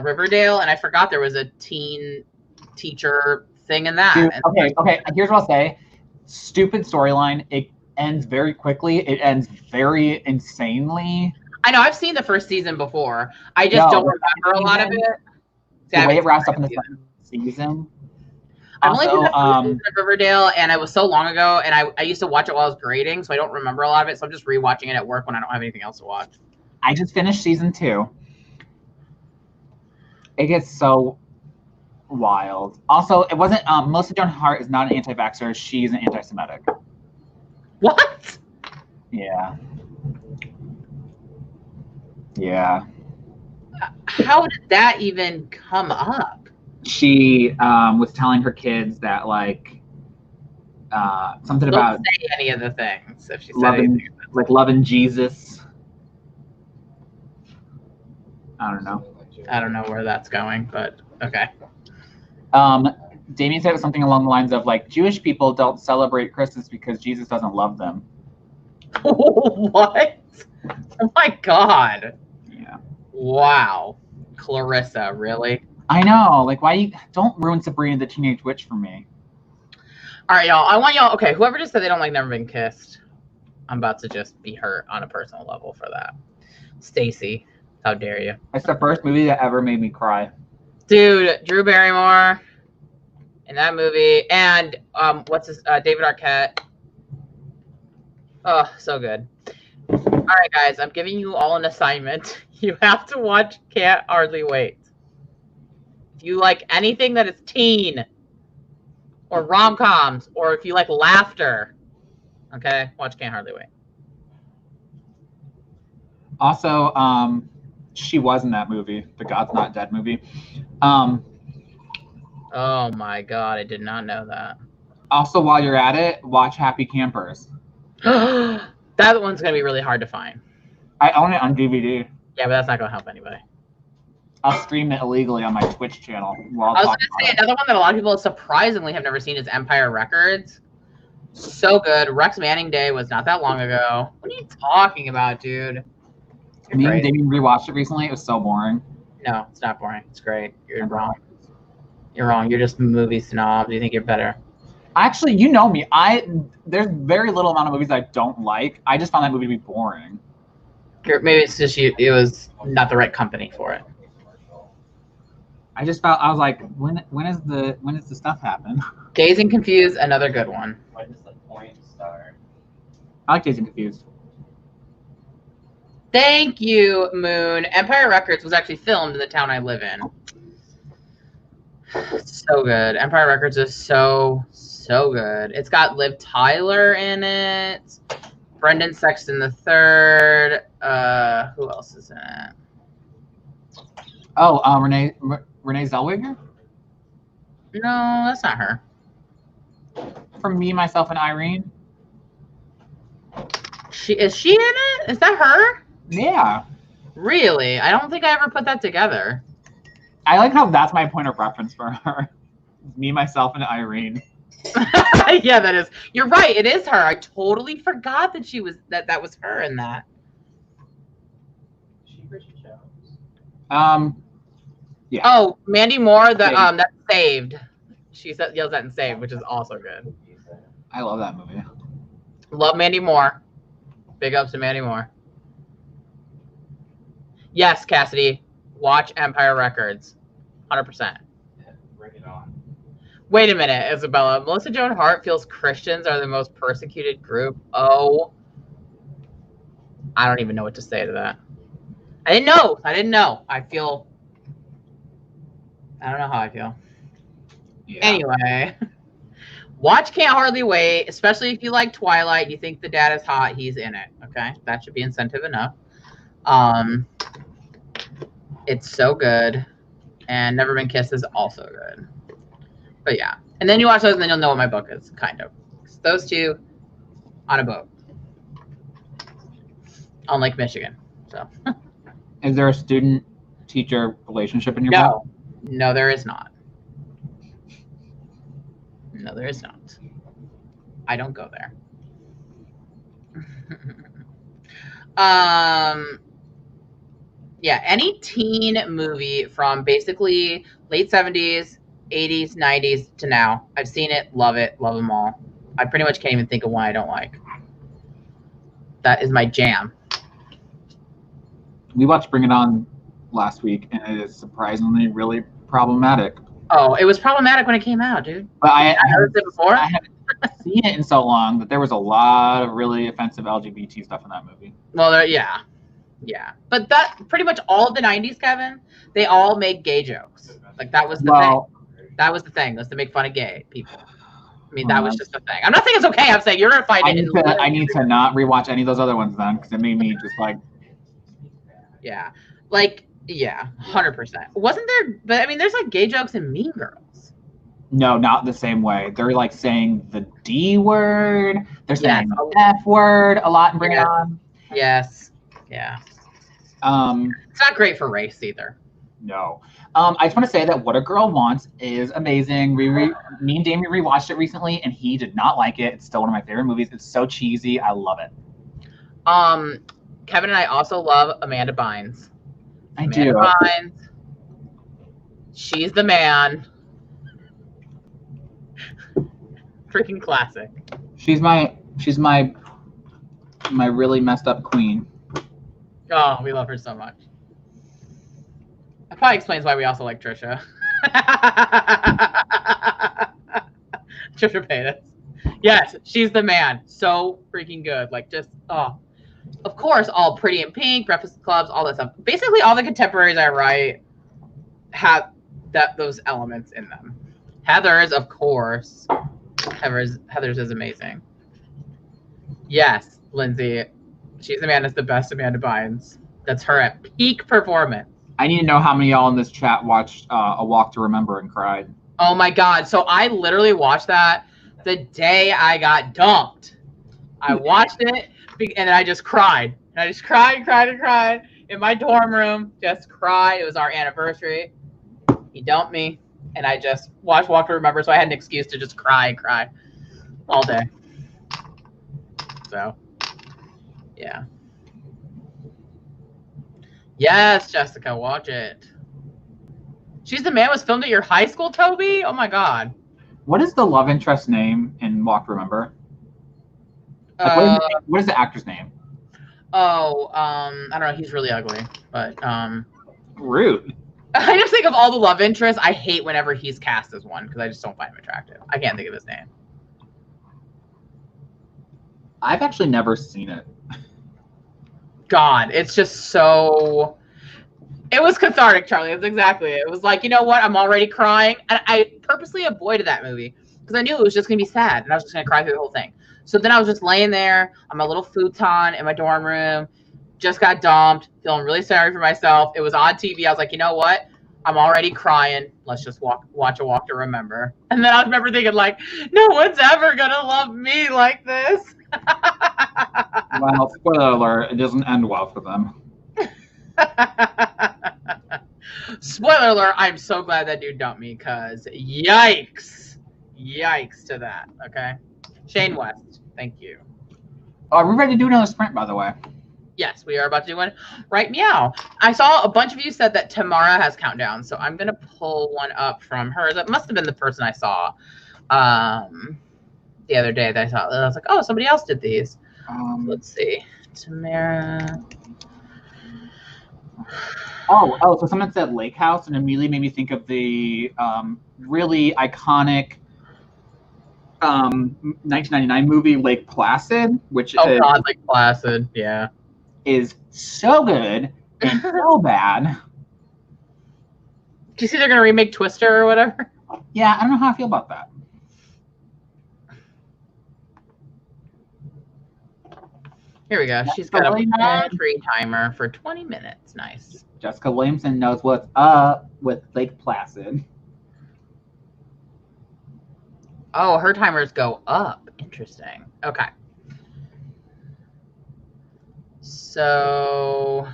Riverdale, and I forgot there was a teen teacher thing in that. Dude, okay, here's what I'll say. Stupid storyline. It ends very quickly. It ends very insanely. I know, I've seen the first season before. I just don't remember a lot of it. The way it wraps up in the second season... I've only seen the first season of Riverdale, and it was so long ago, and I used to watch it while I was grading, so I don't remember a lot of it, so I'm just rewatching it at work when I don't have anything else to watch. I just finished season 2. It gets so wild. Also, it wasn't, Melissa Joan Hart is not an anti-vaxxer, she's an anti-Semitic. What? Yeah. Yeah. How did that even come up? She was telling her kids that like something about don't say any of the things if she said loving, like loving Jesus. I don't know where that's going, but okay. Damien said something along the lines of like Jewish people don't celebrate Christmas because Jesus doesn't love them. What? Oh my God. Yeah. Wow. Clarissa, really? I know. Like, why don't ruin Sabrina the Teenage Witch for me. All right, y'all. I want y'all. Okay, whoever just said they don't like Never Been Kissed, I'm about to just be hurt on a personal level for that. Stacy, how dare you? It's the first movie that ever made me cry. Dude, Drew Barrymore in that movie, and David Arquette. Oh, so good. All right, guys, I'm giving you all an assignment. You have to watch Can't Hardly Wait. If you like anything that is teen or rom-coms, or if you like laughter, okay, watch Can't Hardly Wait. Also, She was in that movie, the God's Not Dead movie. Oh my God, I did not know that. Also, while you're at it, watch Happy Campers. That one's gonna be really hard to find. I own it on DVD. Yeah, but that's not gonna help anybody. I'll stream it illegally on my Twitch channel. I was gonna say another one that a lot of people surprisingly have never seen is Empire Records. So good. Rex Manning Day was not that long ago. What are you talking about, dude? Me and Damien rewatched it recently. It was so boring. No, it's not boring. It's great. You're wrong. You're wrong. You're just movie snobs. You think you're better. Actually, you know me. There's very little amount of movies I don't like. I just found that movie to be boring. Maybe it's just you. It was not the right company for it. I was like, when is the stuff happen? Dazed and Confused, another good one. When does the point start? I like Dazed and Confused. Thank you, Moon. Empire Records was actually filmed in the town I live in. So good. Empire Records is so good. It's got Liv Tyler in it. Brendan Sexton III. Who else is in it? Oh, Renee Zellweger? No, that's not her. From Me, Myself, and Irene? Is she in it? Is that her? Yeah. Really? I don't think I ever put that together. I like how that's my point of reference for her. Me, Myself, and Irene. Yeah, that is. You're right. It is her. I totally forgot that she was that was her in that. She Bridget Jones. Yeah. Oh, Mandy Moore. That's Saved. She yells that in Saved, which is also good. I love that movie. Love Mandy Moore. Big ups to Mandy Moore. Yes, Cassidy. Watch Empire Records. 100%. Yeah, bring it on. Wait a minute, Isabella. Melissa Joan Hart feels Christians are the most persecuted group. Oh. I don't even know what to say to that. I didn't know. I don't know how I feel. Yeah. Anyway. Watch Can't Hardly Wait, especially if you like Twilight. You think the dad is hot, he's in it. Okay? That should be incentive enough. It's so good. And Never Been Kissed is also good. But yeah. And then you watch those and then you'll know what my book is, kind of. It's those two on a boat. On Lake Michigan. So Is there a student-teacher relationship in your book? No, there is not. No, there is not. I don't go there. Yeah, any teen movie from basically late 70s, 80s, 90s to now. I've seen it, love them all. I pretty much can't even think of one I don't like. That is my jam. We watched Bring It On last week, and it is surprisingly really problematic. Oh, it was problematic when it came out, dude. But I heard it before. I haven't seen it in so long that there was a lot of really offensive LGBT stuff in that movie. Well, yeah. But that pretty much all of the 90s, Kevin, they all make gay jokes. Like that was the thing. That was the thing. Was to make fun of gay people. I mean, that was just the thing. I'm not saying it's okay. I'm saying you're gonna find it. I need to not rewatch any of those other ones then, because it made me just like. Yeah, 100%. Wasn't there? But I mean, there's like gay jokes in Mean Girls. No, not the same way. They're like saying the D word. They're saying the F word a lot in Bring It On. Yes. Yeah. It's not great for race either. No. I just want to say that What a Girl Wants is amazing. Me and Damien rewatched it recently, and he did not like it. It's still one of my favorite movies. It's so cheesy. I love it. Kevin and I also love Amanda Bynes. Amanda Bynes. She's the man. Freaking classic. She's my really messed up queen. Oh, we love her so much. That probably explains why we also like Trisha. Trisha Paytas. Yes, she's the man. So freaking good. Like just of course, all Pretty in Pink, Breakfast Clubs, all that stuff. Basically, all the contemporaries I write have those elements in them. Heather's, of course. Heather's is amazing. Yes, Lindsay. She's the man that's the best Amanda Bynes. That's her at peak performance. I need to know how many of y'all in this chat watched A Walk to Remember and cried. Oh my God. So I literally watched that the day I got dumped. I watched it and I just cried. And I just cried in my dorm room. Just cried. It was our anniversary. He dumped me. And I just watched Walk to Remember. So I had an excuse to just cry all day. So, yeah. Yes, Jessica, watch it. She's the Man was filmed at your high school, Toby? Oh my God. What is the love interest name in Walk to Remember? Like, what is the actor's name? Oh, I don't know. He's really ugly, but rude. I just think of all the love interests. I hate whenever he's cast as one because I just don't find him attractive. I can't think of his name. I've actually never seen it. God, it's just so. It was cathartic, Charlie. That's exactly it. It was like, you know what? I'm already crying, and I purposely avoided that movie because I knew it was just gonna be sad, and I was just gonna cry through the whole thing. So then I was just laying there on my little futon in my dorm room, just got dumped, feeling really sorry for myself. It was on TV. I was like, you know what? I'm already crying. Let's just watch A Walk to Remember. And then I remember thinking, like, no one's ever gonna love me like this. Well, spoiler alert, it doesn't end well for them. Spoiler alert, I'm so glad that dude dumped me because yikes. Yikes to that, okay? Shane West, thank you. Are we ready to do another sprint, by the way? Yes, we are about to do one. Right, meow. I saw a bunch of you said that Tamara has countdown, so I'm going to pull one up from her. That must have been the person I saw the other day that I saw. I was like, oh, somebody else did these. Let's see. Tamara. Oh, so someone said Lake House and immediately made me think of the really iconic 1999 movie Lake Placid, which God, Lake Placid, yeah, is so good and so bad. Do you see they're gonna remake Twister or whatever? Yeah, I don't know how I feel about that. Here we go. She's got a palm tree timer for 20 minutes. Nice. Jessica Williamson knows what's up with Lake Placid. Oh, her timers go up. Interesting. Okay. So,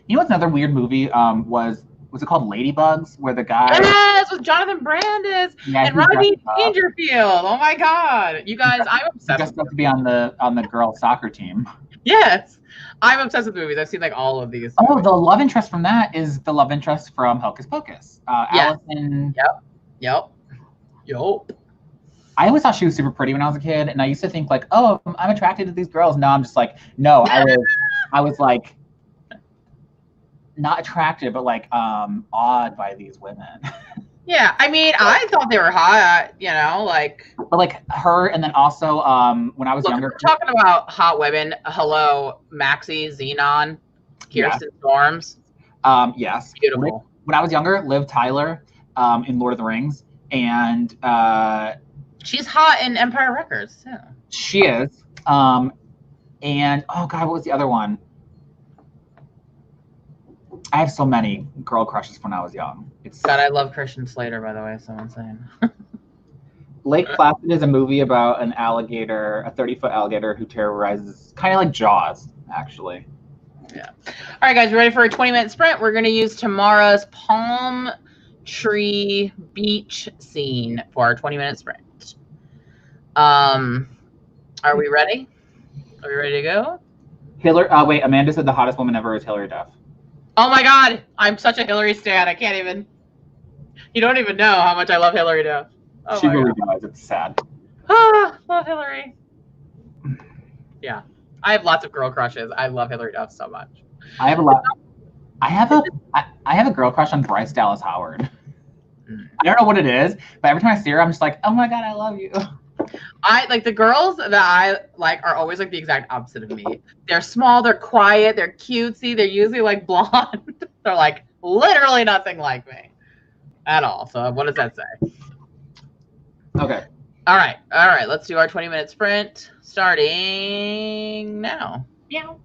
you know what's another weird movie? Was it called Ladybugs? Where the guy with Jonathan Brandis and Rodney Rodney Dangerfield. Oh my God, you guys! I'm obsessed. Just got to be on the girls' soccer team. Yes, I'm obsessed with movies. I've seen like all of these. Oh, the love interest from that is the love interest from Hocus Pocus. Allison. Yep. I always thought she was super pretty when I was a kid, and I used to think like, oh, I'm attracted to these girls. No, I'm just like, no, I was like, not attracted, but like awed by these women. Yeah, I mean, I thought they were hot, you know, like. But like her, and then also when I was younger. We're talking about hot women. Hello, Maxie, Xenon, Kirsten Storms. Yes. Beautiful. When I was younger, Liv Tyler in Lord of the Rings, and she's hot in Empire Records too. She is. And oh God, what was the other one? I have so many girl crushes when I was young. God, I love Christian Slater, by the way, someone's saying. Lake Placid is a movie about an alligator, a 30-foot alligator who terrorizes, kind of like Jaws, actually. Yeah. All right, guys, you ready for a 20-minute sprint? We're going to use Tamara's palm tree beach scene for our 20-minute sprint. Are we ready? Are we ready to go? Wait, Amanda said the hottest woman ever is Hillary Duff. Oh my God, I'm such a Hillary stan. I can't even. You don't even know how much I love Hillary Duff. Oh she really does. It's sad. Ah, love Hillary. Yeah, I have lots of girl crushes. I love Hillary Duff so much. I have a lot. I have a girl crush on Bryce Dallas Howard. I don't know what it is, but every time I see her, I'm just like, oh my God, I love you. I like the girls that I like are always like the exact opposite of me. They're small, they're quiet, they're cutesy, they're usually like blonde. They're like literally nothing like me at all. So what does that say? Okay. All right. Let's do our 20-minute sprint starting now. Meow.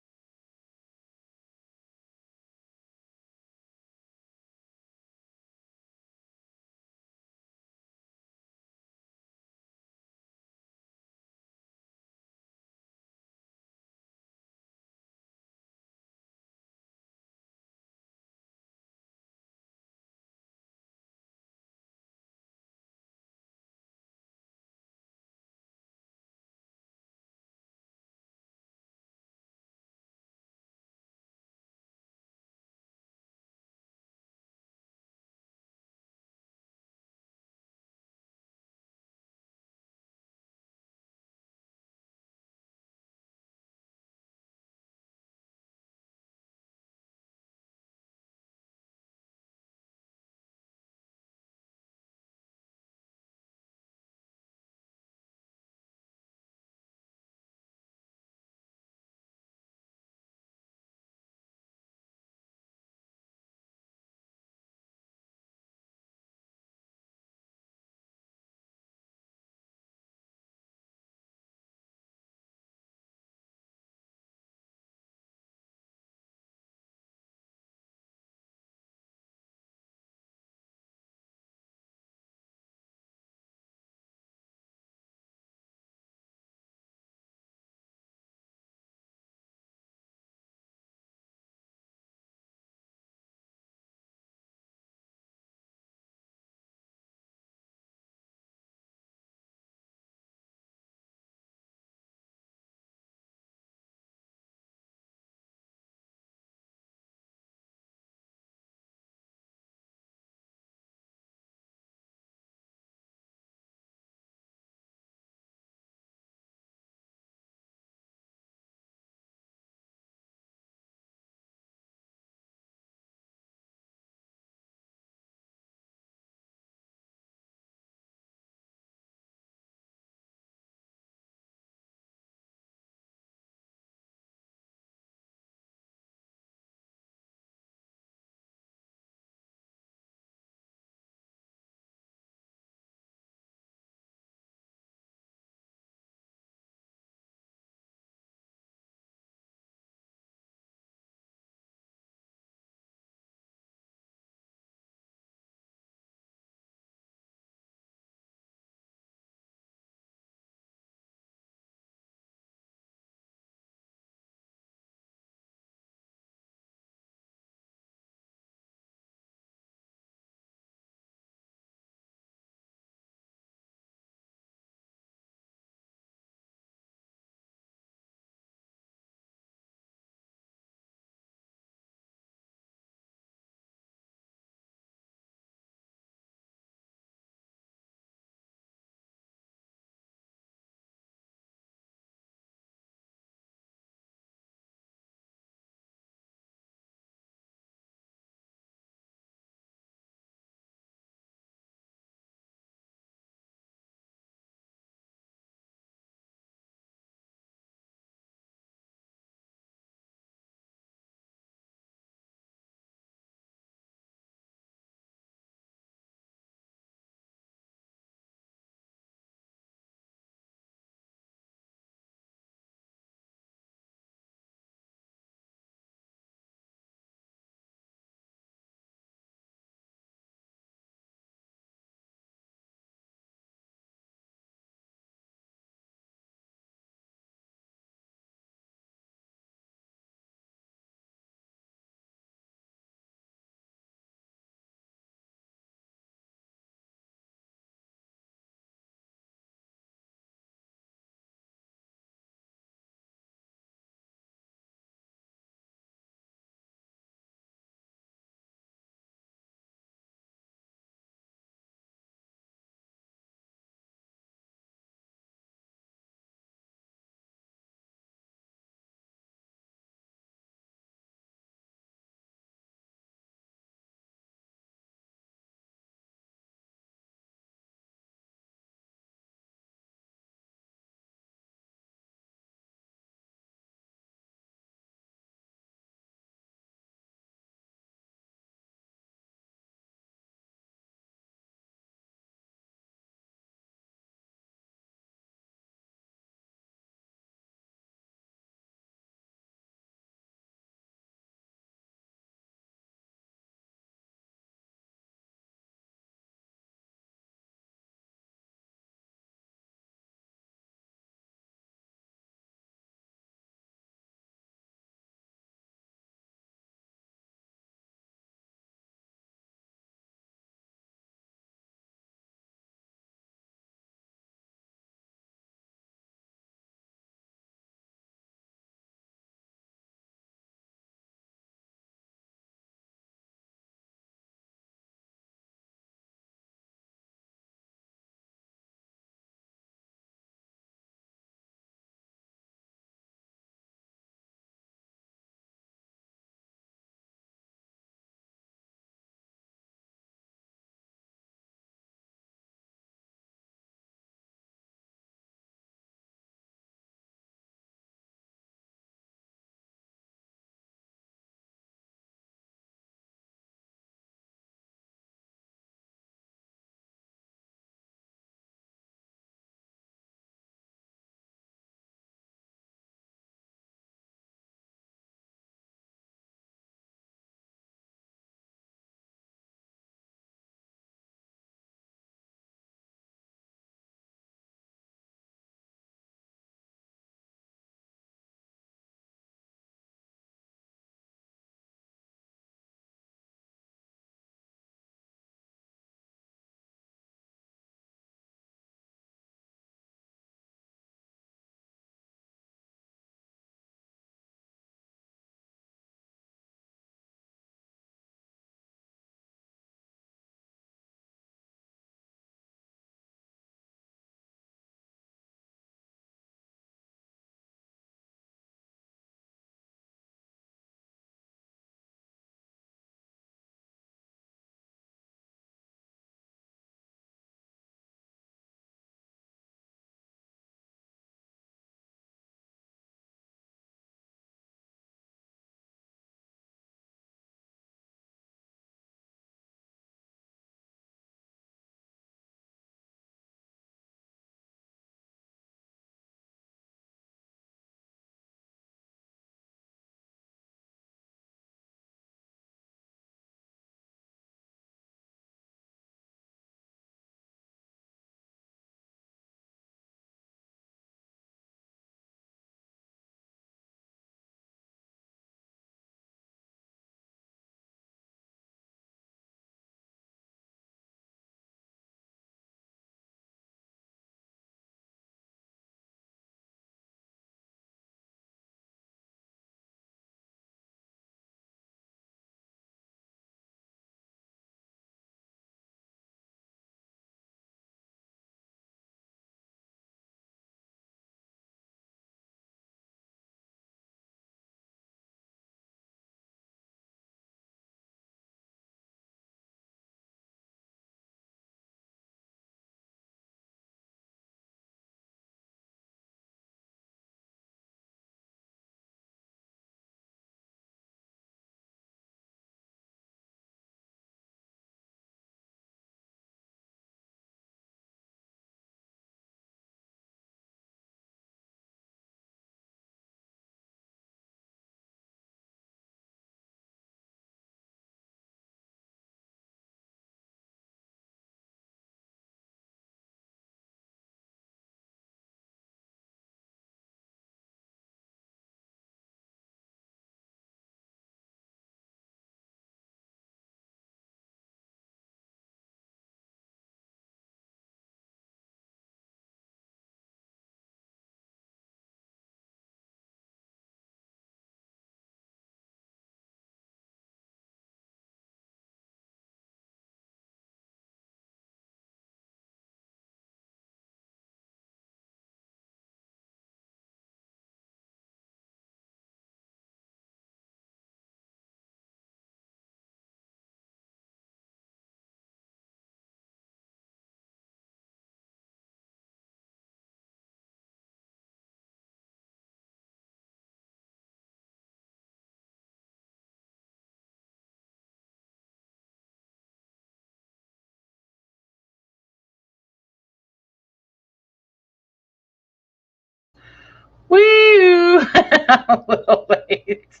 Woo! A little late.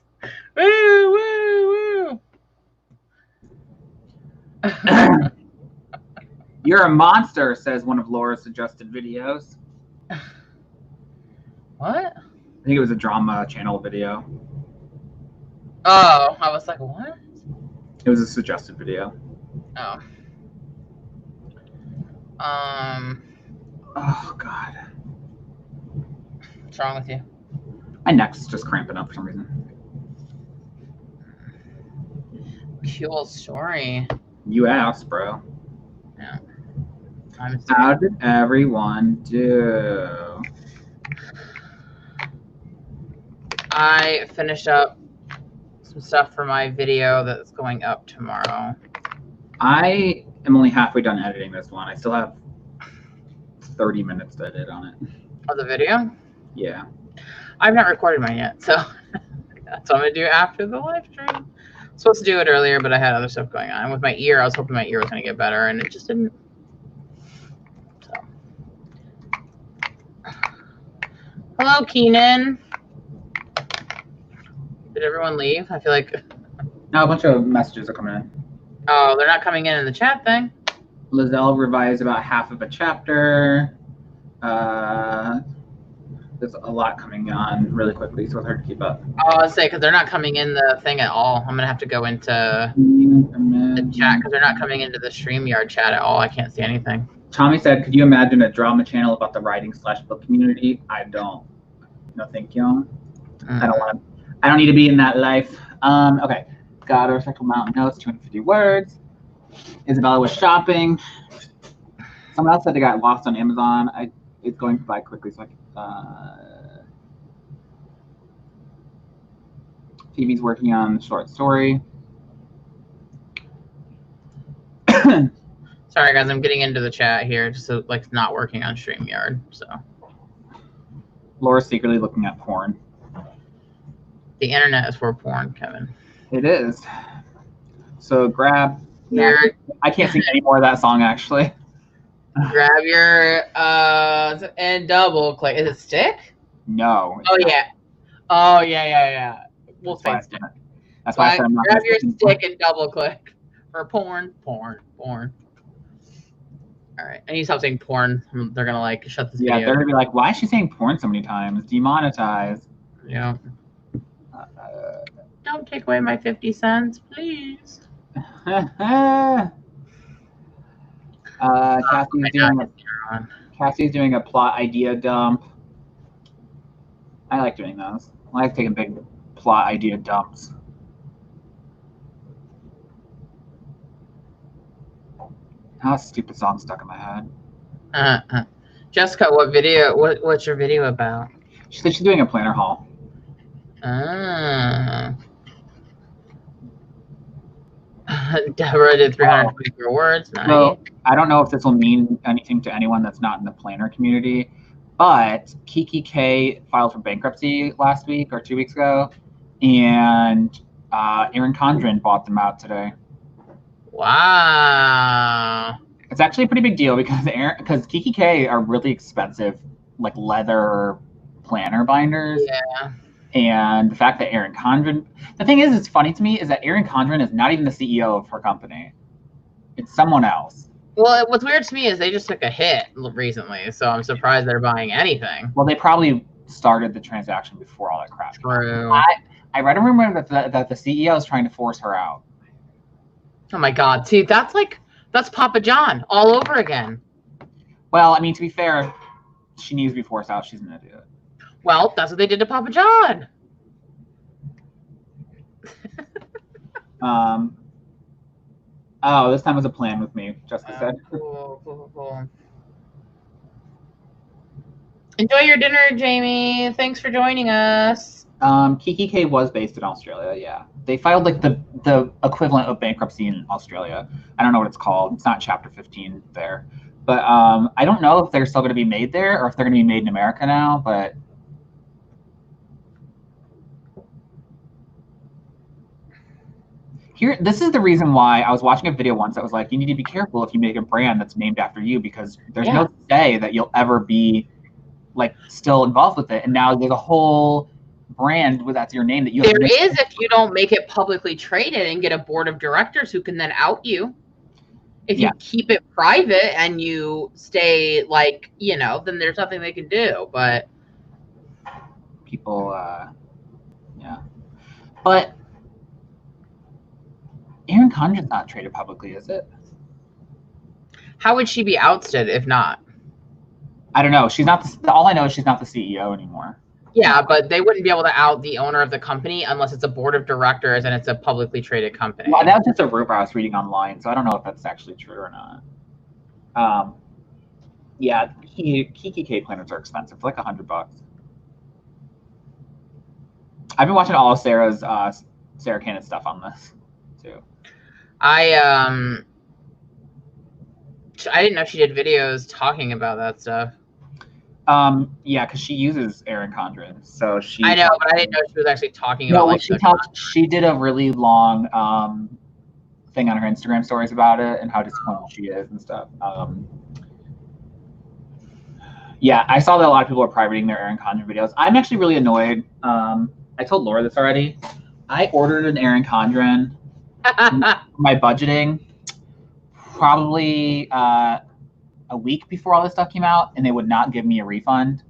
Woo, woo, woo. You're a monster, says one of Laura's suggested videos. What? I think it was a drama channel video. Oh, I was like, what? It was a suggested video. Oh. Oh, God. What's wrong with you? My neck's just cramping up for some reason. Cool story. You asked, bro. Yeah. How did everyone do? I finished up some stuff for my video that's going up tomorrow. I am only halfway done editing this one. I still have 30 minutes to edit on it. Of the video? Yeah. I've not recorded mine yet, so that's what I'm going to do after the live stream. I'm supposed to do it earlier, but I had other stuff going on. With my ear, I was hoping my ear was going to get better, and it just didn't. So. Hello, Keenan. Did everyone leave? I feel like... Now a bunch of messages are coming in. Oh, they're not coming in the chat thing. Lizelle revised about half of a chapter. There's a lot coming on really quickly, so it's hard to keep up. Oh, I'll say, because they're not coming in the thing at all. I'm going to have to go into the chat, because they're not coming into the StreamYard chat at all. I can't see anything. Tommy said, could you imagine a drama channel about the writing/book community? I don't. No, thank you. I don't want to. I don't need to be in that life. Okay. Got our Circle Mountain Notes, 250 words. Isabella was shopping. Someone else said they got lost on Amazon. It's going by quickly, so I can. Phoebe's working on the short story. Sorry, guys, I'm getting into the chat here, just so, like, not working on StreamYard. So. Laura's secretly looking at porn. The internet is for porn, Kevin. It is. So grab. I can't sing any more of that song, actually. Grab your and double click. Is it stick? No. Oh yeah. Oh yeah. We'll say stick. That's why I said I'm not grab your stick and double click for porn. All right. I need to stop saying porn. They're gonna like shut this video. Yeah, they're gonna be like, why is she saying porn so many times? Demonetized. Yeah. Don't take away my 50 cents, please. Cassie's doing a plot idea dump. I like doing those. I like taking big plot idea dumps. How a stupid song stuck in my head. Jessica, what's your video about? She said she's doing a planner haul. Deborah did 324 words. Nice. So I don't know if this will mean anything to anyone that's not in the planner community, but Kiki K filed for bankruptcy last week or 2 weeks ago, and Erin Condren bought them out today. Wow. It's actually a pretty big deal because Kiki K are really expensive, like leather planner binders. Yeah. And the fact that Erin Condren, the thing is, it's funny to me, is that Erin Condren is not even the CEO of her company. It's someone else. Well, what's weird to me is they just took a hit recently, so I'm surprised they're buying anything. Well, they probably started the transaction before all that crap. True. I read a rumor that the CEO is trying to force her out. Oh my God! See, that's Papa John all over again. Well, I mean, to be fair, she needs to be forced out. She's an idiot. Well, that's what they did to Papa John. Oh, this time was a plan with me, Jessica said. Cool. Enjoy your dinner, Jamie. Thanks for joining us. Kiki K was based in Australia, yeah. They filed like the equivalent of bankruptcy in Australia. I don't know what it's called. It's not Chapter 15 there. But I don't know if they're still going to be made there or if they're going to be made in America now, but this is the reason why I was watching a video once that was like, you need to be careful if you make a brand that's named after you, because there's no say that you'll ever be like still involved with it, and now there's a whole brand with that's your name that you there is if you don't make it publicly traded and get a board of directors who can then out you. If you keep it private and you stay like, you know, then there's nothing they can do. But people but Erin Condren's not traded publicly, is it? how would she be ousted if not? I don't know. She's not all I know is she's not the CEO anymore. Yeah, but they wouldn't be able to out the owner of the company unless it's a board of directors and it's a publicly traded company. Well, that was just a rumor I was reading online, so I don't know if that's actually true or not. Yeah, Kiki K planners are expensive, for like $100. I've been watching all of Sarah Cannon stuff on this too. I didn't know she did videos talking about that stuff. Yeah, because she uses Erin Condren, so she. I know, but I didn't know she was actually talking about. No, she did a really long thing on her Instagram stories about it and how disappointed she is and stuff. Yeah, I saw that a lot of people are privating their Erin Condren videos. I'm actually really annoyed. I told Laura this already. I ordered an Erin Condren for my budgeting probably a week before all this stuff came out, and they would not give me a refund.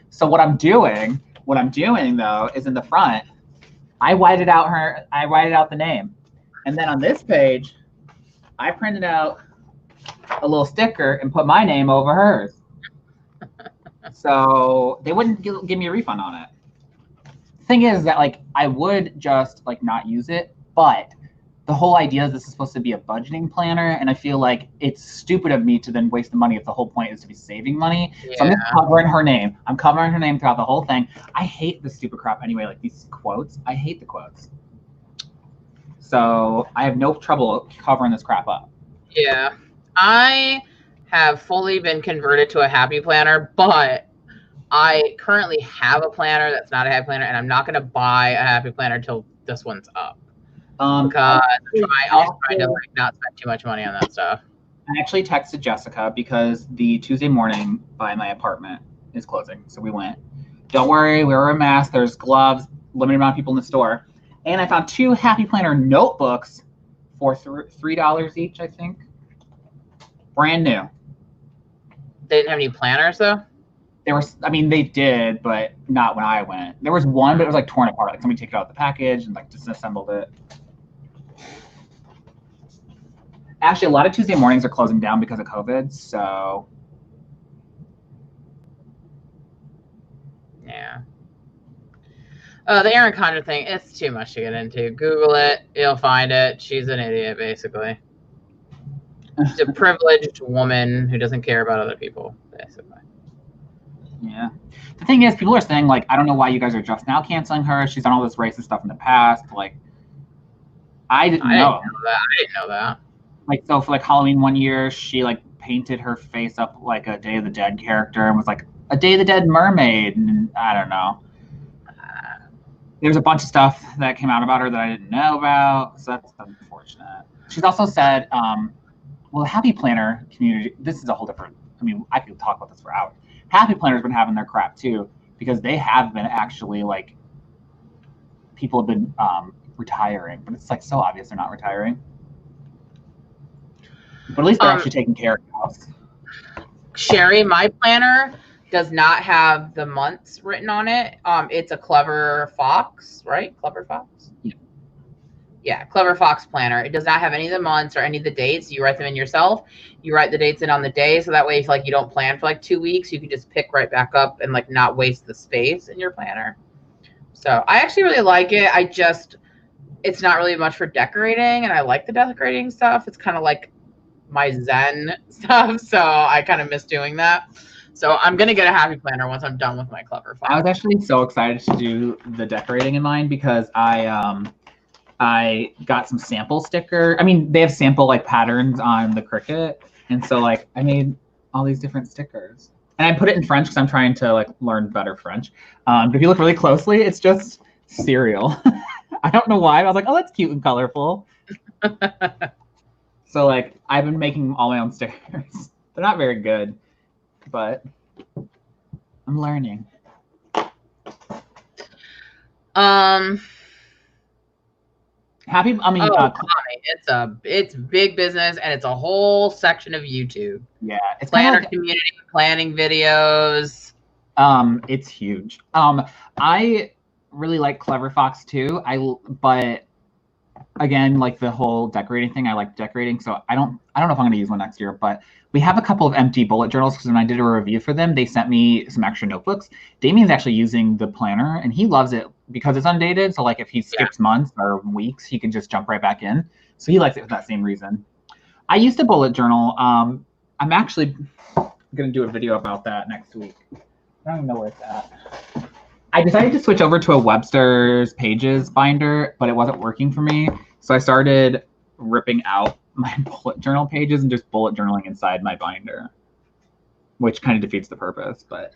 So what I'm doing though is in the front, I whited out the name, and then on this page, I printed out a little sticker and put my name over hers. So they wouldn't give me a refund on it. The thing is that like I would just like not use it, but the whole idea is this is supposed to be a budgeting planner, and I feel like it's stupid of me to then waste the money if the whole point is to be saving money. Yeah. So I'm just covering her name. I'm covering her name throughout the whole thing. I hate this stupid crap anyway, like these quotes. I hate the quotes. So I have no trouble covering this crap up. Yeah. I have fully been converted to a happy planner, but I currently have a planner that's not a happy planner, and I'm not going to buy a happy planner until this one's up. Because I'm trying to like not spend too much money on that stuff. I actually texted Jessica because the Tuesday morning by my apartment is closing. So we went. Don't worry, we wear a mask. There's gloves, limited amount of people in the store. And I found 2 Happy Planner notebooks for $3 each, I think. Brand new. They didn't have any planners though? They did, but not when I went. There was one, but it was like torn apart. Like somebody took it out of the package and like disassembled it. Actually, a lot of Tuesday mornings are closing down because of COVID, so. Yeah. The Erin Condren thing, it's too much to get into. Google it, you'll find it. She's an idiot, basically. She's a privileged woman who doesn't care about other people, basically. Yeah. The thing is, people are saying, like, I don't know why you guys are just now canceling her. She's done all this racist stuff in the past. Like, I didn't know that. Like, so for like Halloween one year, she like painted her face up like a Day of the Dead character and was like a Day of the Dead mermaid. And I don't know. There's a bunch of stuff that came out about her that I didn't know about. So that's unfortunate. She's also said, well, the Happy Planner community, this is a whole different, I could talk about this for hours. Happy Planner's been having their crap too, because they have been actually like, people have been retiring, but it's like so obvious they're not retiring. But at least they're actually taking care of the house. Sherry, my planner does not have the months written on it. It's a Clever Fox, right? Clever Fox? Yeah. Yeah, Clever Fox planner. It does not have any of the months or any of the dates. You write them in yourself. You write the dates in on the day, so that way if like you don't plan for like 2 weeks, you can just pick right back up and like not waste the space in your planner. So I actually really like it. It's not really much for decorating, and I like the decorating stuff. It's kind of like my Zen stuff, so I kind of miss doing that. So I'm gonna get a Happy Planner once I'm done with my Clever Fox. I was actually so excited to do the decorating in mine because I got some sample sticker. They have sample like patterns on the Cricut, and so like I made all these different stickers, and I put it in French because I'm trying to like learn better French. But if you look really closely, it's just cereal. I don't know why. I was like, oh, that's cute and colorful. So like I've been making all my own stickers. They're not very good, but I'm learning. Happy. I mean, it's big business, and it's a whole section of YouTube. Yeah, it's planner like, community, planning videos. It's huge. I really like Clever Fox too. But again, like the whole decorating thing, I like decorating, so I don't know if I'm going to use one next year. But we have a couple of empty bullet journals because when I did a review for them, they sent me some extra notebooks. Damien's actually using the planner, and he loves it because it's undated. So like if he skips months or weeks, he can just jump right back in. So he likes it for that same reason. I used a bullet journal. I'm actually going to do a video about that next week. I don't even know where it's at. I decided to switch over to a Webster's Pages binder, but it wasn't working for me. So I started ripping out my bullet journal pages and just bullet journaling inside my binder, which kind of defeats the purpose, but.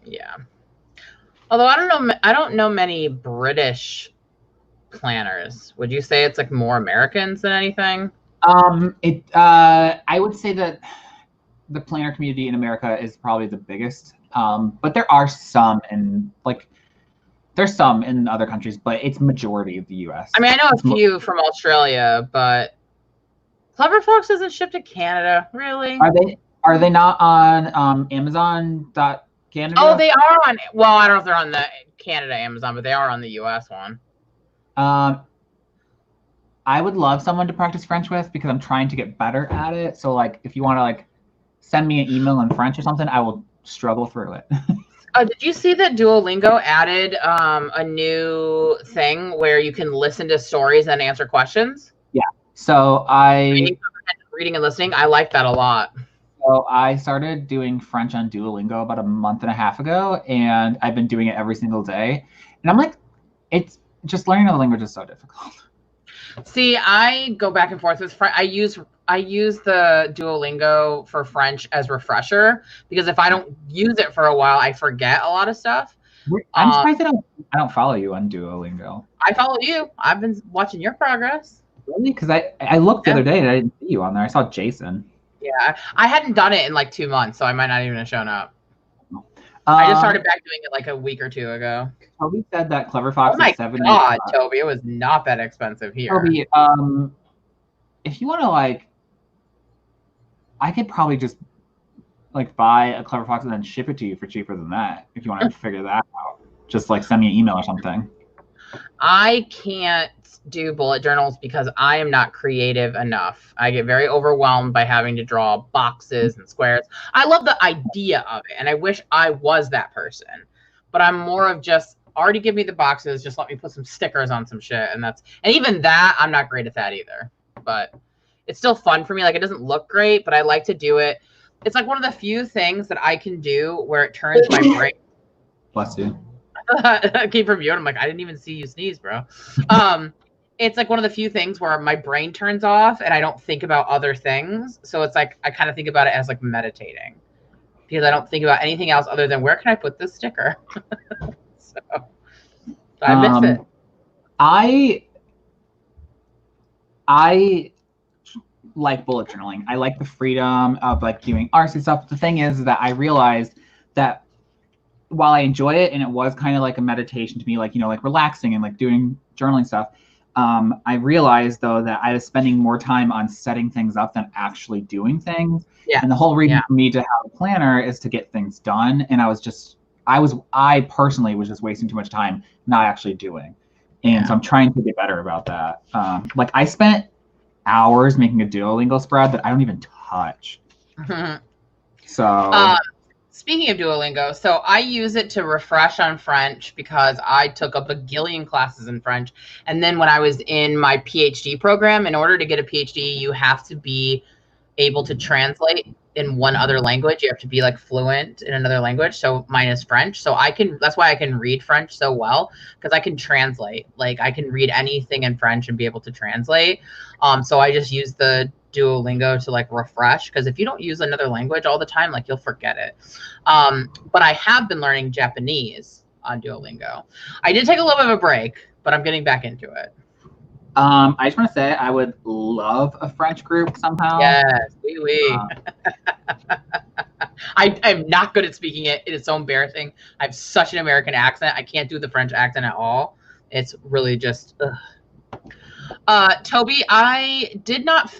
Yeah. Although I don't know many British planners. Would you say it's like more Americans than anything? I would say that the planner community in America is probably the biggest, but there are some in there's some in other countries, but it's majority of the U.S. I mean, I know a few from Australia, but Clever Fox doesn't ship to Canada, really. Are they not on Amazon.Canada? Oh, they are on. Well, I don't know if they're on the Canada Amazon, but they are on the U.S. one. I would love someone to practice French with because I'm trying to get better at it. So like, if you want to like send me an email in French or something, I will struggle through it. Did you see that Duolingo added a new thing where you can listen to stories and answer questions? Yeah. So reading and listening, I like that a lot. So I started doing French on Duolingo about a month and a half ago, and I've been doing it every single day. And I'm like, it's just learning another language is so difficult. See, I go back and forth with French. I use the Duolingo for French as refresher because if I don't use it for a while, I forget a lot of stuff. I'm surprised that I don't follow you on Duolingo. I follow you. I've been watching your progress. Really? Because I looked the other day and I didn't see you on there. I saw Jason. Yeah, I hadn't done it in like 2 months, so I might not even have shown up. I just started back doing it like a week or two ago. Toby said that Clever Fox is $70. Oh my God, Toby, it was not that expensive here. Toby, if you want to like, I could probably just like buy a Clever Fox and then ship it to you for cheaper than that. If you want to figure that out, just like send me an email or something. I can't do bullet journals because I am not creative enough. I get very overwhelmed by having to draw boxes and squares. I love the idea of it, and I wish I was that person. But I'm more of just already give me the boxes, just let me put some stickers on some shit, and even that I'm not great at that either. But it's still fun for me. Like, it doesn't look great, but I like to do it. It's like one of the few things that I can do where it turns my brain. Bless you. I keep reviewing. I'm like, I didn't even see you sneeze, bro. It's like one of the few things where my brain turns off and I don't think about other things. So it's like I kind of think about it as like meditating because I don't think about anything else other than where can I put this sticker. so I miss it. I like bullet journaling. I like the freedom of like doing artsy stuff. The thing is that I realized that while I enjoy it and it was kind of like a meditation to me, like, you know, like relaxing and like doing journaling stuff, I realized though that I was spending more time on setting things up than actually doing things. Yeah. And the whole reason for me to have a planner is to get things done. And I personally was just wasting too much time not actually doing. And so I'm trying to get better about that. Like I spent hours making a Duolingo spread that I don't even touch. So speaking of Duolingo, so I use it to refresh on French because I took a bagillion classes in French. And then when I was in my PhD program, in order to get a PhD, you have to be able to translate in one other language. You have to be like fluent in another language. So mine is French. So that's why I can read French so well, because I can translate. Like I can read anything in French and be able to translate. So I just use the Duolingo to like refresh, because if you don't use another language all the time, like you'll forget it. But I have been learning Japanese on Duolingo. I did take a little bit of a break, but I'm getting back into it. I just want to say I would love a French group somehow. Yes, oui. I'm not good at speaking it. It is so embarrassing. I have such an American accent. I can't do the French accent at all. It's really just. Toby, I did not.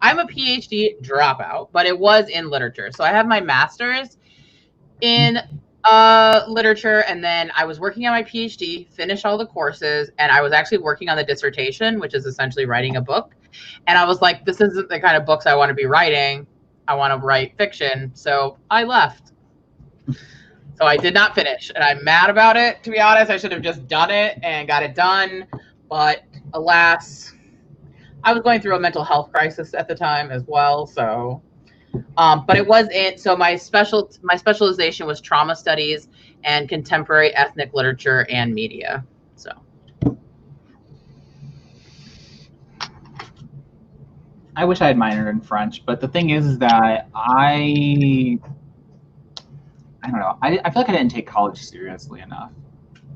I'm a PhD dropout, but it was in literature. So I have my master's in literature, and then I was working on my PhD, finished all the courses, and I was actually working on the dissertation, which is essentially writing a book. And I was like, this isn't the kind of books I want to be writing. I want to write fiction. So I left. So I did not finish, and I'm mad about it, to be honest. I should have just done it and got it done. But alas, I was going through a mental health crisis at the time as well. So, but it was so my specialization was trauma studies and contemporary ethnic literature and media. So. I wish I had minored in French, but the thing is that I don't know. I feel like I didn't take college seriously enough.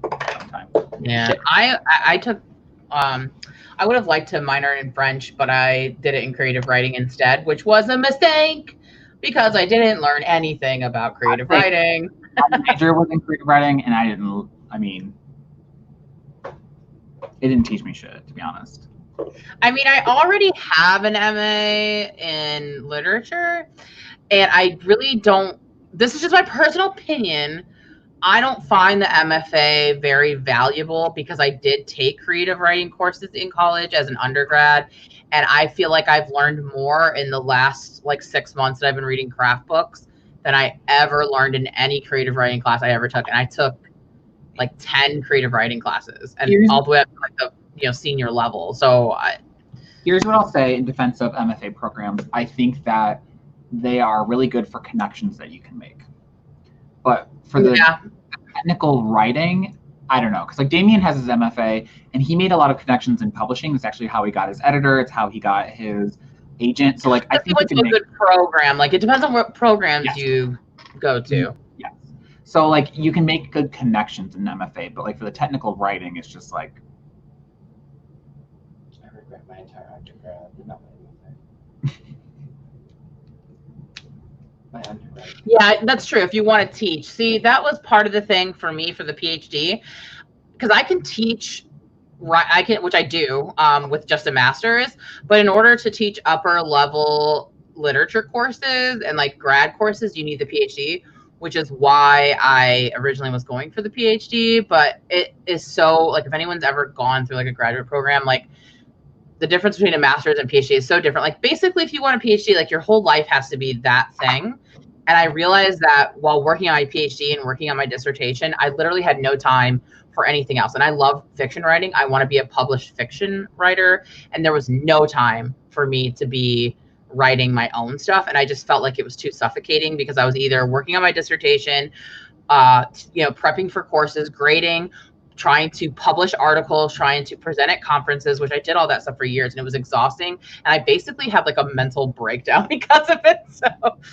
Sometimes. Yeah, I took. I would have liked to minor in French, but I did it in creative writing instead, which was a mistake because I didn't learn anything about creative writing. My major was in creative writing, and I didn't. I mean, it didn't teach me shit, to be honest. I mean, I already have an MA in literature, and I really don't. This is just my personal opinion. I don't find the MFA very valuable because I did take creative writing courses in college as an undergrad, and I feel like I've learned more in the last like 6 months that I've been reading craft books than I ever learned in any creative writing class I ever took. And I took like 10 creative writing classes, and all the way up to like the senior level. So here's what I'll say in defense of MFA programs. I think that they are really good for connections that you can make. But for the technical writing, I don't know. Because like Damien has his MFA, and he made a lot of connections in publishing. It's actually how he got his editor. It's how he got his agent. So like I think it's a good program. Like it depends on what programs you go to. Yes. So like you can make good connections in MFA, but like for the technical writing, it's just like. I regret my entire undergrad, but not my MFA. My undergrad. Yeah, that's true. If you want to teach, see, that was part of the thing for me for the PhD, because I can teach, which I do with just a master's. But in order to teach upper level literature courses and like grad courses, you need the PhD, which is why I originally was going for the PhD. But it is so like if anyone's ever gone through like a graduate program, like the difference between a master's and PhD is so different. Like basically, if you want a PhD, like your whole life has to be that thing. And I realized that while working on my PhD and working on my dissertation, I literally had no time for anything else. And I love fiction writing. I want to be a published fiction writer. And there was no time for me to be writing my own stuff. And I just felt like it was too suffocating because I was either working on my dissertation, prepping for courses, grading, trying to publish articles, trying to present at conferences, which I did all that stuff for years, and it was exhausting. And I basically had like a mental breakdown because of it.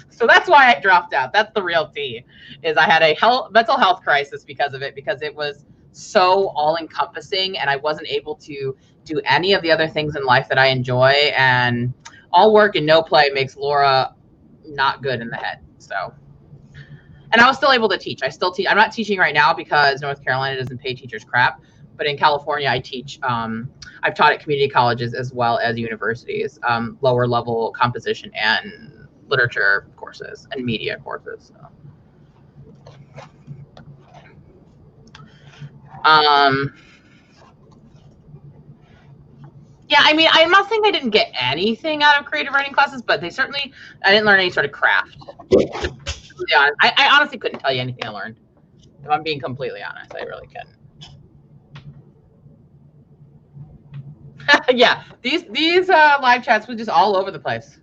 So that's why I dropped out. That's the real tea, is I had a mental health crisis because of it, because it was so all encompassing and I wasn't able to do any of the other things in life that I enjoy. And all work and no play makes Laura not good in the head. So. And I was still able to teach. I still teach. I'm not teaching right now because North Carolina doesn't pay teachers crap. But in California, I teach. I've taught at community colleges as well as universities, lower level composition and literature courses and media courses. So. Yeah, I mean, I'm not saying I didn't get anything out of creative writing classes, but I didn't learn any sort of craft. Honest. I honestly couldn't tell you anything I learned. If I'm being completely honest, I really couldn't. Yeah, these live chats were just all over the place.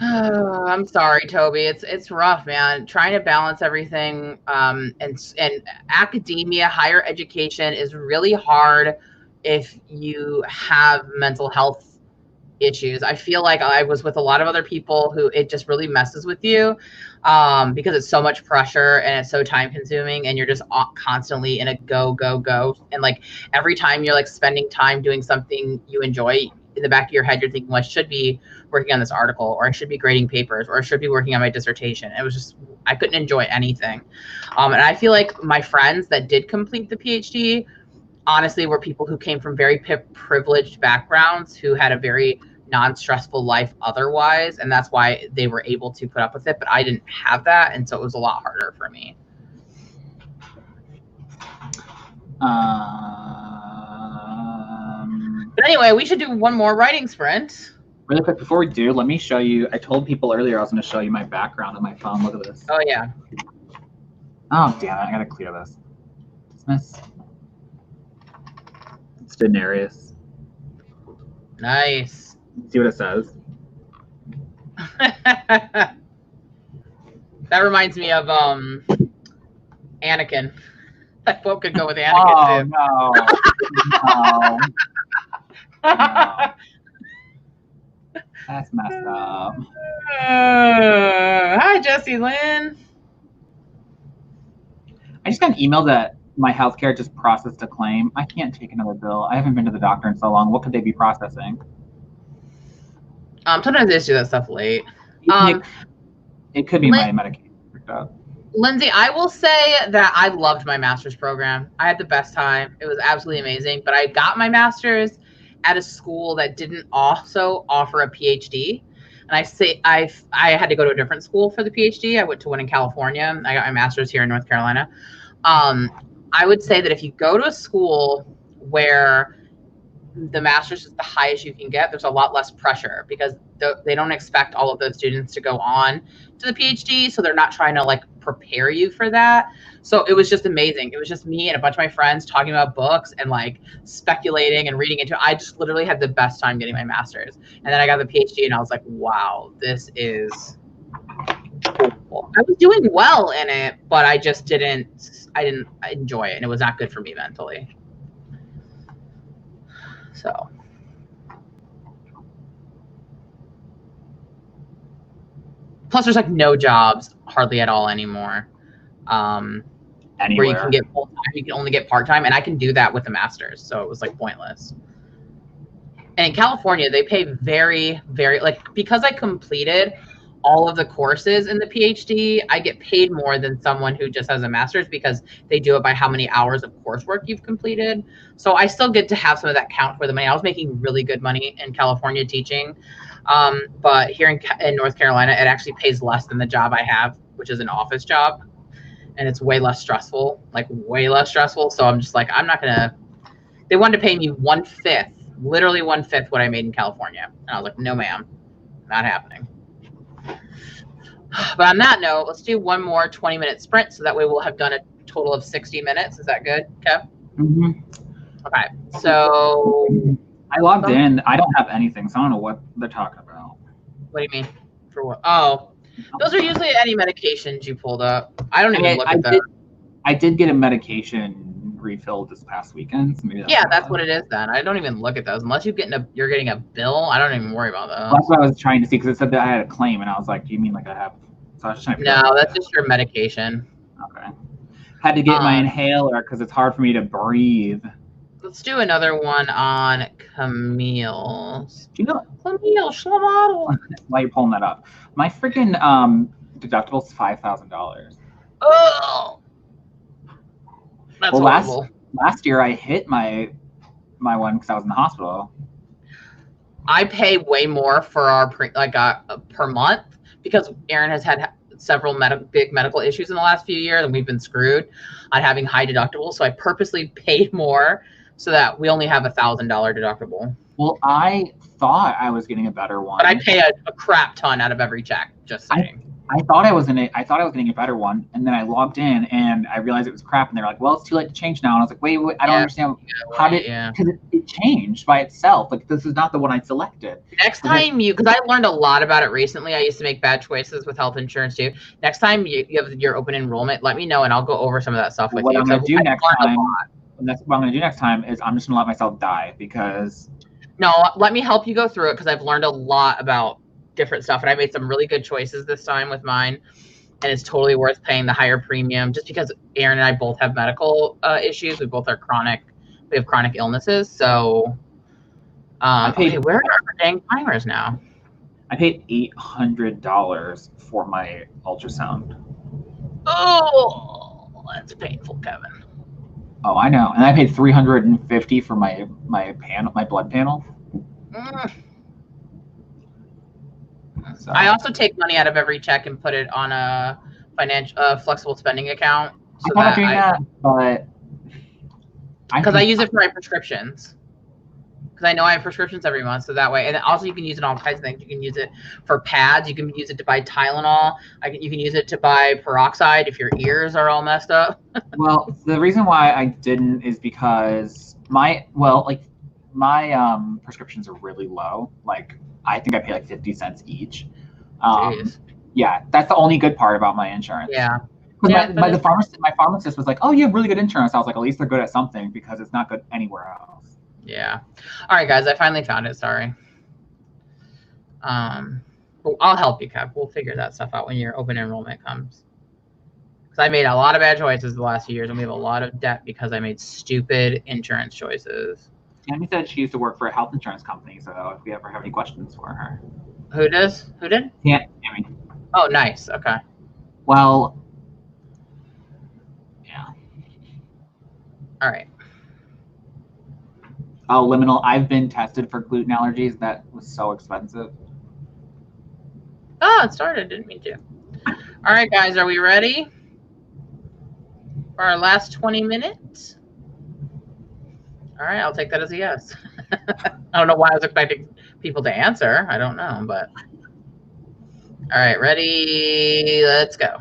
Oh, I'm sorry, Toby. It's rough, man. Trying to balance everything, and academia, higher education is really hard if you have mental health issues. I feel like I was with a lot of other people who it just really messes with you because it's so much pressure and it's so time consuming and you're just constantly in a go. And like every time you're like spending time doing something you enjoy, in the back of your head, you're thinking, well, I should be working on this article, or I should be grading papers, or I should be working on my dissertation. And it was just, I couldn't enjoy anything. And I feel like my friends that did complete the PhD honestly were people who came from very privileged backgrounds, who had a very non-stressful life otherwise, and that's why they were able to put up with it. But I didn't have that, and so it was a lot harder for me. But anyway, we should do one more writing sprint. Really quick, before we do, let me show you. I told people earlier I was going to show you my background on my phone. Look at this. Oh, yeah. Oh, damn it. I got to clear this. Dismiss. It's Daenerys. Nice. See what it says? That reminds me of Anakin. That quote could go with Anakin, too. No. No. That's messed up. Hi, Jessie Lynn. I just got an email that my healthcare just processed a claim. I can't take another bill. I haven't been to the doctor in so long. What could they be processing? Sometimes they just do that stuff late. It could be my medication. Lindsay, I will say that I loved my master's program. I had the best time. It was absolutely amazing. But I got my master's at a school that didn't also offer a PhD. And I had to go to a different school for the PhD. I went to one in California. I got my master's here in North Carolina. I would say that if you go to a school where the master's is the highest you can get, there's a lot less pressure because they don't expect all of those students to go on to the PhD. So they're not trying to like prepare you for that. So it was just amazing. It was just me and a bunch of my friends talking about books and like speculating and reading into it. I just literally had the best time getting my master's. And then I got the PhD and I was like, wow, this is cool. I was doing well in it, but I didn't enjoy it and it was not good for me mentally. So. Plus there's like no jobs hardly at all anymore. Where you can get full time, you can only get part time, and I can do that with a master's, so it was like pointless. And in California, they pay very, very because I completed all of the courses in the PhD, I get paid more than someone who just has a master's because they do it by how many hours of coursework you've completed. So I still get to have some of that count for the money. I was making really good money in California teaching, but here in North Carolina, it actually pays less than the job I have, which is an office job. And it's way less stressful, like way less stressful. So I'm just like, I'm not gonna, they wanted to pay me 1/5, literally 1/5 what I made in California. And I was like, no, ma'am, not happening. But on that note, let's do one more 20-minute sprint. So that way we'll have done a total of 60 minutes. Is that good, Kev? Mm-hmm. Okay, so. I logged in. I don't have anything, so I don't know what they're talking about. What do you mean? For what? Oh. Those are usually any medications you pulled up. I don't even look at that. I did get a medication refilled this past weekend. So maybe that's what it is then. I don't even look at those. Unless you're getting a bill, I don't even worry about those. That's what I was trying to see because it said that I had a claim, and I was like, do you mean like I have? So I was just trying to No, that's just your medication. Okay. Had to get my inhaler because it's hard for me to breathe. Let's do another one on Camille's. Do you know Camille Schlamaddle? While you're pulling that up, my freaking deductible's $5,000. Oh, that's horrible. Last year I hit my one because I was in the hospital. I pay way more for our per month because Aaron has had several big medical issues in the last few years, and we've been screwed on having high deductibles. So I purposely paid more so that we only have $1,000 deductible. Well, I thought I was getting a better one. But I pay a crap ton out of every check, just saying. I thought I was getting a better one, and then I logged in and I realized it was crap, and they're like, well, it's too late to change now. And I was like, wait, I don't understand. Because it changed by itself. Like, this is not the one I selected. Next time because I learned a lot about it recently. I used to make bad choices with health insurance too. Next time you have your open enrollment, let me know and I'll go over some of that stuff with you. What I'm going to do next time is I'm just going to let myself die because No, let me help you go through it because I've learned a lot about different stuff, and I made some really good choices this time with mine, and it's totally worth paying the higher premium just because Aaron and I both have medical issues. We both are chronic. We have chronic illnesses, so okay, where are our dang timers now? I paid $800 for my ultrasound. Oh, that's painful, Kevin. Oh, I know, and I paid $350 for my blood panel. So. I also take money out of every check and put it on a flexible spending account. So I'm not doing that, but because I use it for my prescriptions. Because I know I have prescriptions every month, so that way. And also, you can use it on all kinds of things. You can use it for pads. You can use it to buy Tylenol. You can use it to buy peroxide if your ears are all messed up. Well, the reason why I didn't is because my prescriptions are really low. Like, I think I pay like 50 cents each. Yeah, that's the only good part about my insurance. Yeah. My pharmacist was like, "Oh, you have really good insurance." I was like, "At least they're good at something because it's not good anywhere else." Yeah. All right, guys, I finally found it. Sorry. I'll help you, Kev. We'll figure that stuff out when your open enrollment comes. Because I made a lot of bad choices the last few years, and we have a lot of debt because I made stupid insurance choices. Tammy said she used to work for a health insurance company, so if we ever have any questions for her. Who does? Who did? Yeah, Tammy. Oh, nice. Okay. Well, yeah. All right. Oh, liminal. I've been tested for gluten allergies. That was so expensive. Oh, it started. Didn't mean to. All right, guys. Are we ready for our last 20 minutes? All right. I'll take that as a yes. I don't know why I was expecting people to answer. I don't know, but. All right. Ready? Let's go.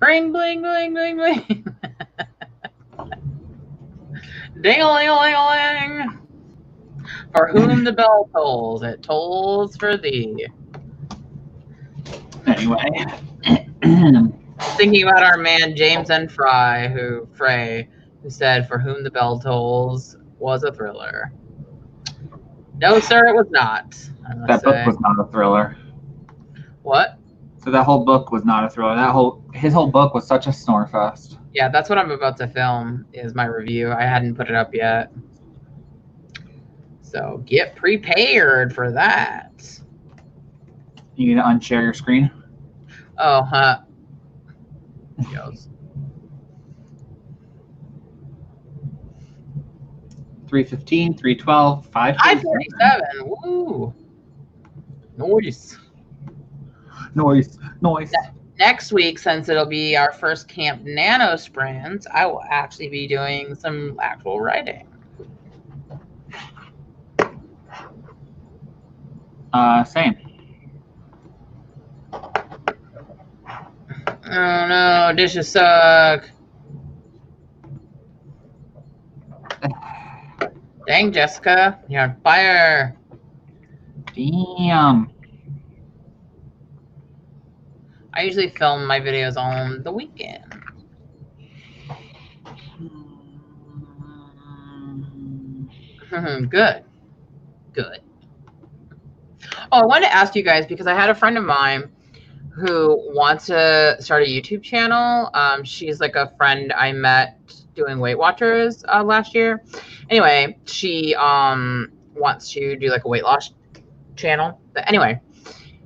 Bling, bling, bling, bling, bling. Ding-a-ling-a-ling-a-ling. For whom the bell tolls, it tolls for thee. Anyway. Thinking about our man James N. Frey, who said, "For whom the bell tolls" was a thriller. No, sir, it was not. That book was not a thriller. What? So that whole book was not a thriller. His whole book was such a snorefest. Yeah, that's what I'm about to film, is my review. I hadn't put it up yet. So get prepared for that. You need to unshare your screen? Oh, huh. Goes. 315, 312, 547. Woo. Noise. Noise. Next week, since it'll be our first Camp Nano sprint, I will actually be doing some actual writing. Same. Oh no, dishes suck. Dang, Jessica, you're on fire. Damn. I usually film my videos on the weekend. Good. Good. Oh, I wanted to ask you guys, because I had a friend of mine who wants to start a YouTube channel. She's like a friend I met doing Weight Watchers last year. Anyway, she wants to do like a weight loss channel. But anyway,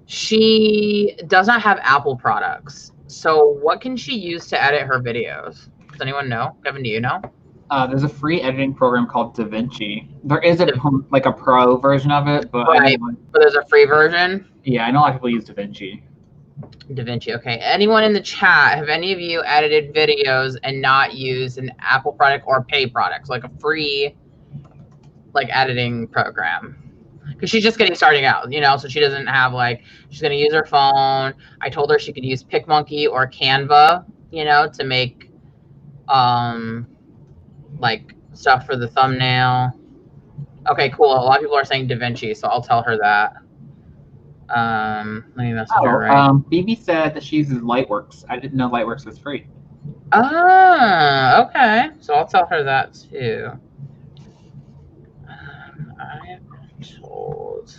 she does not have Apple products. So what can she use to edit her videos? Does anyone know? Kevin, do you know? There's a free editing program called DaVinci. There is a pro version of it, but right. But there's a free version. Yeah, I know a lot of people use DaVinci. DaVinci. Okay. Anyone in the chat, have any of you edited videos and not used an Apple product or pay products, like a free like editing program? Because she's just getting starting out, you know, so she doesn't have like, she's going to use her phone. I told her she could use PicMonkey or Canva, you know, to make like stuff for the thumbnail. Okay, cool. A lot of people are saying DaVinci, so I'll tell her that. Let me message her, right? BB said that she uses Lightworks. I didn't know Lightworks was free. Oh, okay. So I'll tell her that too. I'm told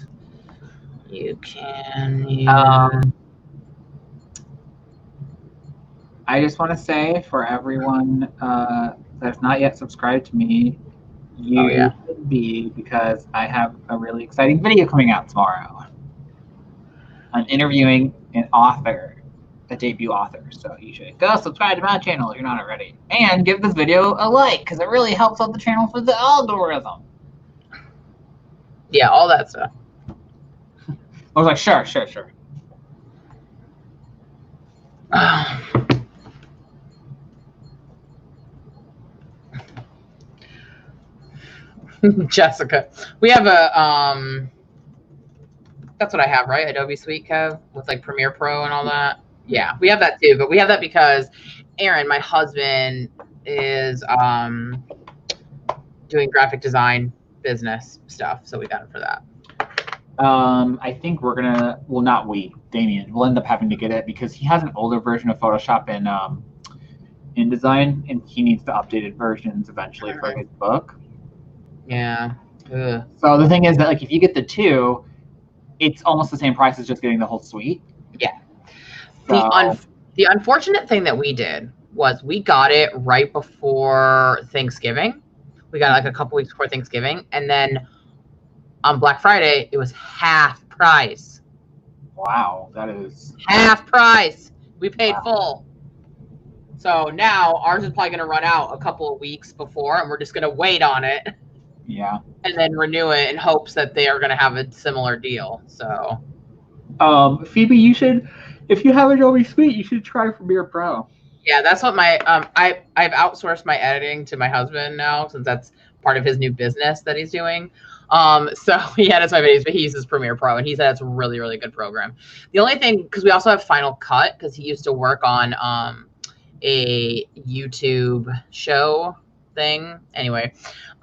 you can use... I just want to say for everyone that's not yet subscribed to me, you should be, because I have a really exciting video coming out tomorrow. I'm interviewing an author, a debut author, so you should go subscribe to my channel if you're not already. And give this video a like, because it really helps out the channel for the algorithm. Yeah, all that stuff. I was like, sure. Jessica, we have a that's what I have, right? Adobe Suite, Kev, with like Premiere Pro and all that. Yeah, we have that too, but we have that because Aaron, my husband, is doing graphic design business stuff, so we got him for that. I think we're gonna, well, not we, Damien, we'll end up having to get it because he has an older version of Photoshop in InDesign, and he needs the updated versions eventually for his book. Yeah. Ugh. So the thing is that, like, if you get the two, it's almost the same price as just getting the whole suite. Yeah. So, the unfortunate thing that we did was we got it right before Thanksgiving. We got it like a couple weeks before Thanksgiving, and then on Black Friday it was half price. wow, that is half price. We paid full. So now ours is probably going to run out a couple of weeks before, and we're just going to wait on it. Yeah. And then renew it in hopes that they are going to have a similar deal. So, Phoebe, you should, if you have Adobe Suite, you should try Premiere Pro. Yeah, that's what my I've outsourced my editing to my husband now, since that's part of his new business that he's doing. So he edits my videos, but he uses Premiere Pro, and he said it's a really, really good program. The only thing, because we also have Final Cut, because he used to work on a YouTube show thing. Anyway,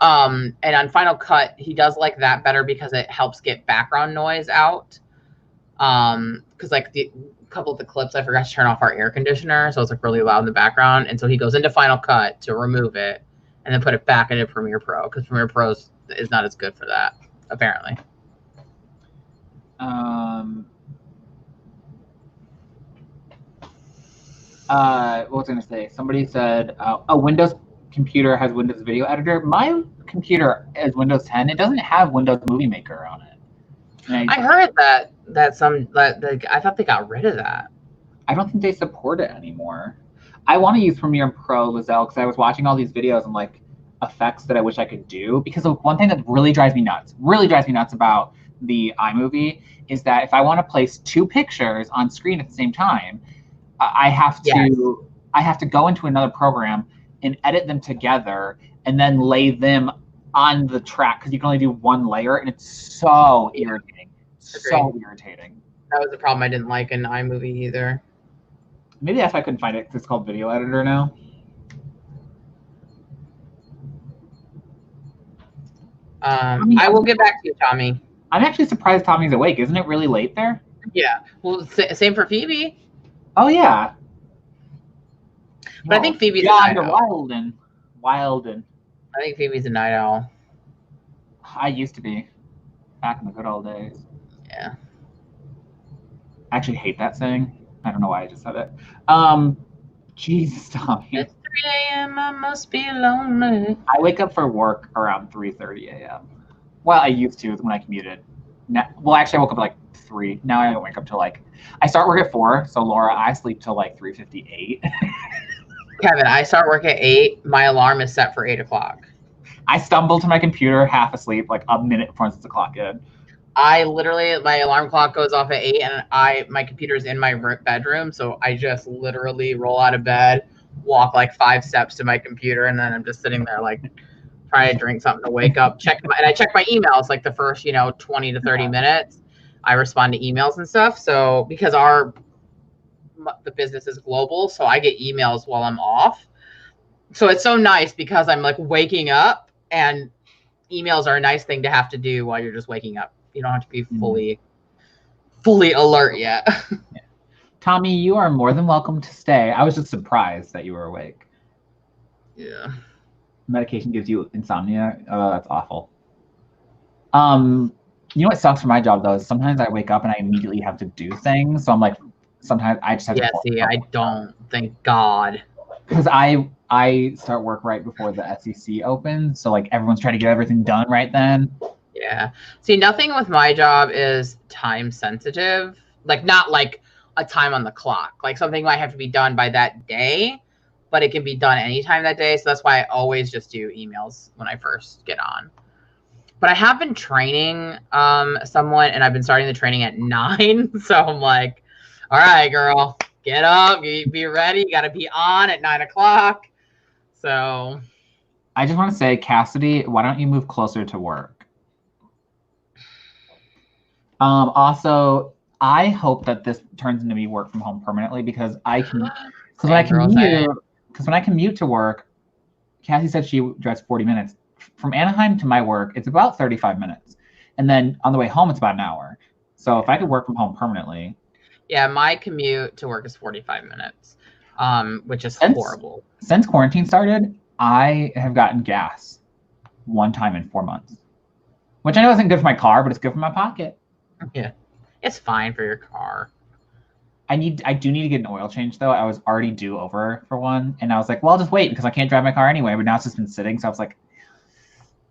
and on Final Cut, he does like that better because it helps get background noise out. Because like a couple of the clips, I forgot to turn off our air conditioner, so it's like really loud in the background. And so he goes into Final Cut to remove it and then put it back into Premiere Pro because Premiere Pro is not as good for that, apparently. What was I going to say? Somebody said a Windows computer has Windows Video Editor. My computer is Windows 10. It doesn't have Windows Movie Maker on it. And I heard that I thought they got rid of that. I don't think they support it anymore. I want to use Premiere Pro, Lizelle, because I was watching all these videos and like effects that I wish I could do. Because one thing that really drives me nuts about the iMovie is that if I want to place two pictures on screen at the same time, I have to go into another program and edit them together and then lay them on the track because you can only do one layer, and it's so irritating. So irritating. That was the problem I didn't like in iMovie either. Maybe that's why I couldn't find it because it's called Video Editor now. I will get back to you, Tommy. I'm actually surprised Tommy's awake. Isn't it really late there? Yeah. Well, same for Phoebe. Oh, yeah. But I think Phoebe's a night owl. Wilden. I think Phoebe's a night owl. I used to be. Back in the good old days. Yeah. I actually hate that saying. I don't know why I just said it. Jesus, Tommy. It's 3 a.m. I must be lonely. I wake up for work around 3:30 a.m. Well, I used to when I commuted. Well, actually, I woke up at like 3. Now I don't wake up till like... I start work at 4, so Laura, I sleep till like 3:58. Kevin, I start work at 8. My alarm is set for 8 o'clock. I stumble to my computer half asleep, like a minute before the clock in. I literally, my alarm clock goes off at 8, and my computer's in my bedroom, so I just literally roll out of bed, walk like 5 steps to my computer, and then I'm just sitting there like trying to drink something to wake up. And I check my emails like the first 20 to 30 minutes. I respond to emails and stuff. So because the business is global, so I get emails while I'm off. So it's so nice because I'm like waking up, and emails are a nice thing to have to do while you're just waking up. You don't have to be fully alert yet. Yeah. Tommy, you are more than welcome to stay. I was just surprised that you were awake. Yeah. Medication gives you insomnia. Oh, that's awful. You know what sucks for my job though is sometimes I wake up and I immediately have to do things. So I'm like, sometimes I just have to. Yeah, see, I don't. Thank God. Because I start work right before the SEC opens, so like everyone's trying to get everything done right then. Yeah. See, nothing with my job is time sensitive. Like not like a time on the clock. Like something might have to be done by that day, but it can be done anytime that day. So that's why I always just do emails when I first get on. But I have been training someone, and I've been starting the training at 9. So I'm like, all right, girl, get up, be ready. You got to be on at 9 o'clock. So I just want to say, Cassidy, why don't you move closer to work? Also, I hope that this turns into me work from home permanently because I can. Because when I commute to work, Cassie said she drives 40 minutes. From Anaheim to my work, it's about 35 minutes. And then on the way home, it's about an hour. So if I could work from home permanently. Yeah, my commute to work is 45 minutes, which is horrible. Since quarantine started, I have gotten gas one time in 4 months, which I know isn't good for my car, but it's good for my pocket. Yeah, it's fine for your car. I do need to get an oil change though. I was already due over for one, and I was like, well, I'll just wait because I can't drive my car anyway. But now it's just been sitting, so I was like,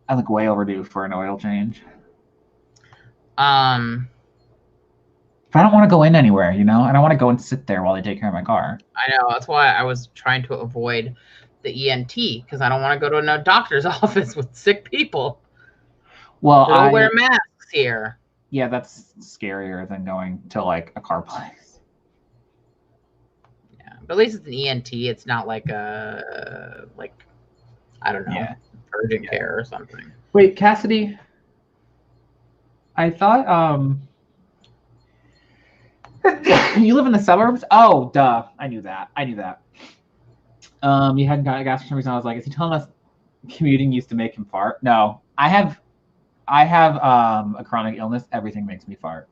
I'm like way overdue for an oil change. But I don't want to go in anywhere, I don't want to go and sit there while they take care of my car. I know, that's why I was trying to avoid the ENT because I don't want to go to a doctor's office with sick people. Well, I wear masks here. Yeah, that's scarier than going to like a car place. Yeah, but at least it's an ENT. It's not like I don't know, urgent care or something. Wait, Cassidy, I thought you live in the suburbs? Oh, duh. I knew that. You hadn't got gas for some reason. I was like, is he telling us commuting used to make him fart? No, I have a chronic illness. Everything makes me fart.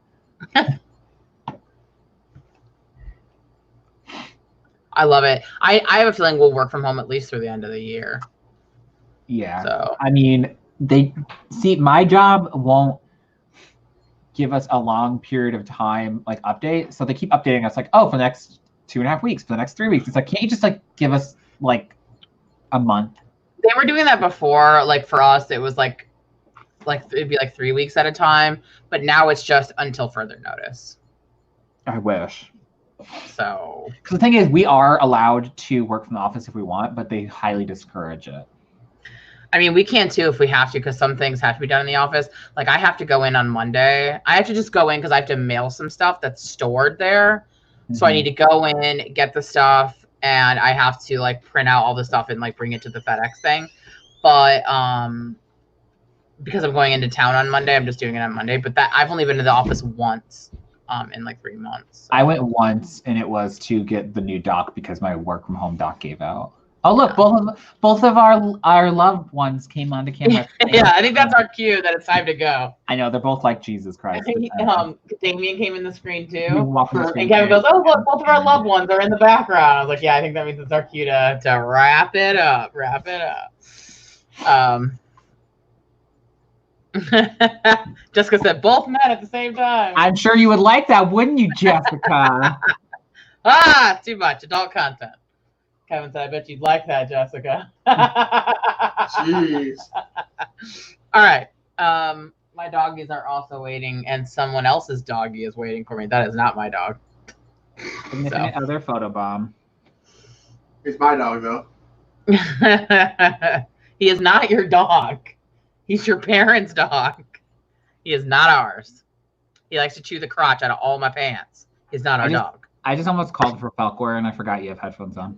I love it. I have a feeling we'll work from home at least through the end of the year. Yeah. So I mean, my job won't give us a long period of time like update. So they keep updating us like, oh, for the next 2.5 weeks, for the next 3 weeks. It's like, can't you just like give us like a month? They were doing that before. Like for us, it was like it'd be like 3 weeks at a time, but now it's just until further notice. I wish. So because the thing is, we are allowed to work from the office if we want, but they highly discourage it. I mean, we can too if we have to, because some things have to be done in the office. Like I have to go in on Monday. I have to just go in because I have to mail some stuff that's stored there. So I need to go in, get the stuff, and I have to like print out all the stuff and like bring it to the FedEx thing. But because I'm going into town on Monday, I'm just doing it on Monday. But that I've only been to the office once in like 3 months. So. I went once, and it was to get the new doc because my work from home doc gave out. Oh look, both of our loved ones came onto camera. Yeah, I think that's our cue that it's time to go. I know, they're both like Jesus Christ. Damien came in the screen too. And Kevin goes, oh look, both of our loved ones are in the background. I was like, yeah, I think that means it's our cue to wrap it up. Jessica said both men at the same time. I'm sure you would like that, wouldn't you, Jessica? Too much adult content. Kevin said, I bet you'd like that, Jessica. Jeez. All right. My doggies are also waiting, and someone else's doggie is waiting for me. That is not my dog. Significant other photobomb. It's my dog, though. He is not your dog. He's your parents' dog. He is not ours. He likes to chew the crotch out of all my pants. He's not our dog. I just almost called for Falcor, and I forgot you have headphones on.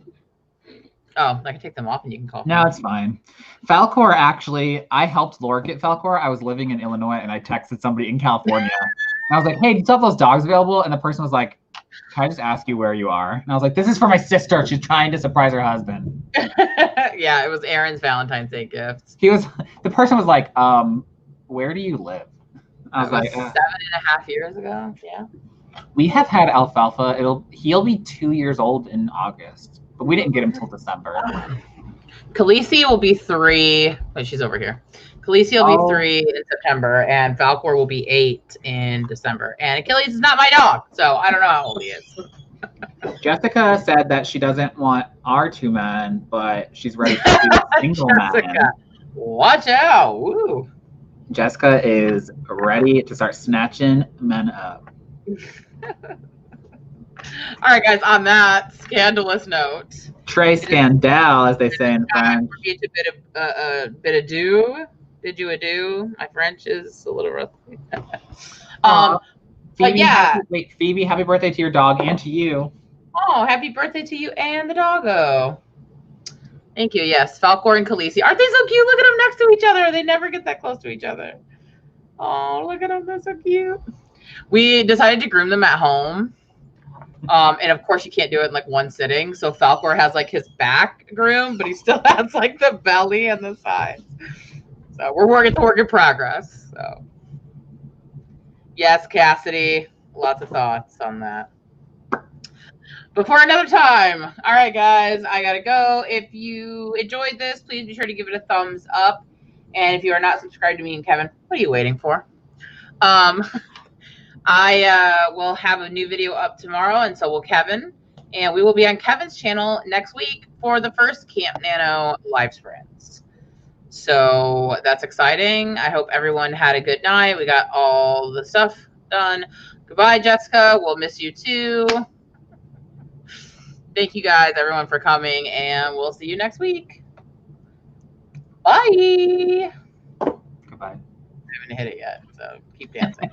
Oh, I can take them off and you can call. No, it's fine. Falcor, actually, I helped Laura get Falcor. I was living in Illinois, and I texted somebody in California. And I was like, hey, do you have those dogs available? And the person was like, can I just ask you where you are? And I was like, this is for my sister. She's trying to surprise her husband. Yeah, it was Aaron's Valentine's Day gift. The person was like, where do you live? I was like, 7.5 years ago. Yeah. We have had Alfalfa. He'll be 2 years old in August, but we didn't get him till December. Khaleesi will be 3. Wait, she's over here. Khaleesi will be 3 in September, and Falcor will be 8 in December. And Achilles is not my dog, so I don't know how old he is. Jessica said that she doesn't want our 2 men, but she's ready to be a single man. Watch out! Woo! Jessica is ready to start snatching men up. All right, guys. On that scandalous note, Trey Scandal, as they say in French. A bit of do. Did you ado? My French is a little rusty. But yeah. Phoebe, happy birthday to your dog and to you. Oh, happy birthday to you and the doggo. Thank you. Yes, Falcor and Khaleesi. Aren't they so cute? Look at them next to each other. They never get that close to each other. Oh, look at them. They're so cute. We decided to groom them at home. And of course you can't do it in like one sitting. So Falcor has like his back groomed, but he still has like the belly and the sides. So we're working to work in progress. So yes, Cassidy, lots of thoughts on that. But for another time. All right, guys, I gotta go. If you enjoyed this, please be sure to give it a thumbs up. And if you are not subscribed to me and Kevin, what are you waiting for? I will have a new video up tomorrow, and so will Kevin. And we will be on Kevin's channel next week for the first Camp Nano live sprints. So that's exciting. I hope everyone had a good night. We got all the stuff done. Goodbye, Jessica. We'll miss you too. Thank you guys, everyone, for coming, and we'll see you next week. Bye. Goodbye. I haven't hit it yet, so keep dancing.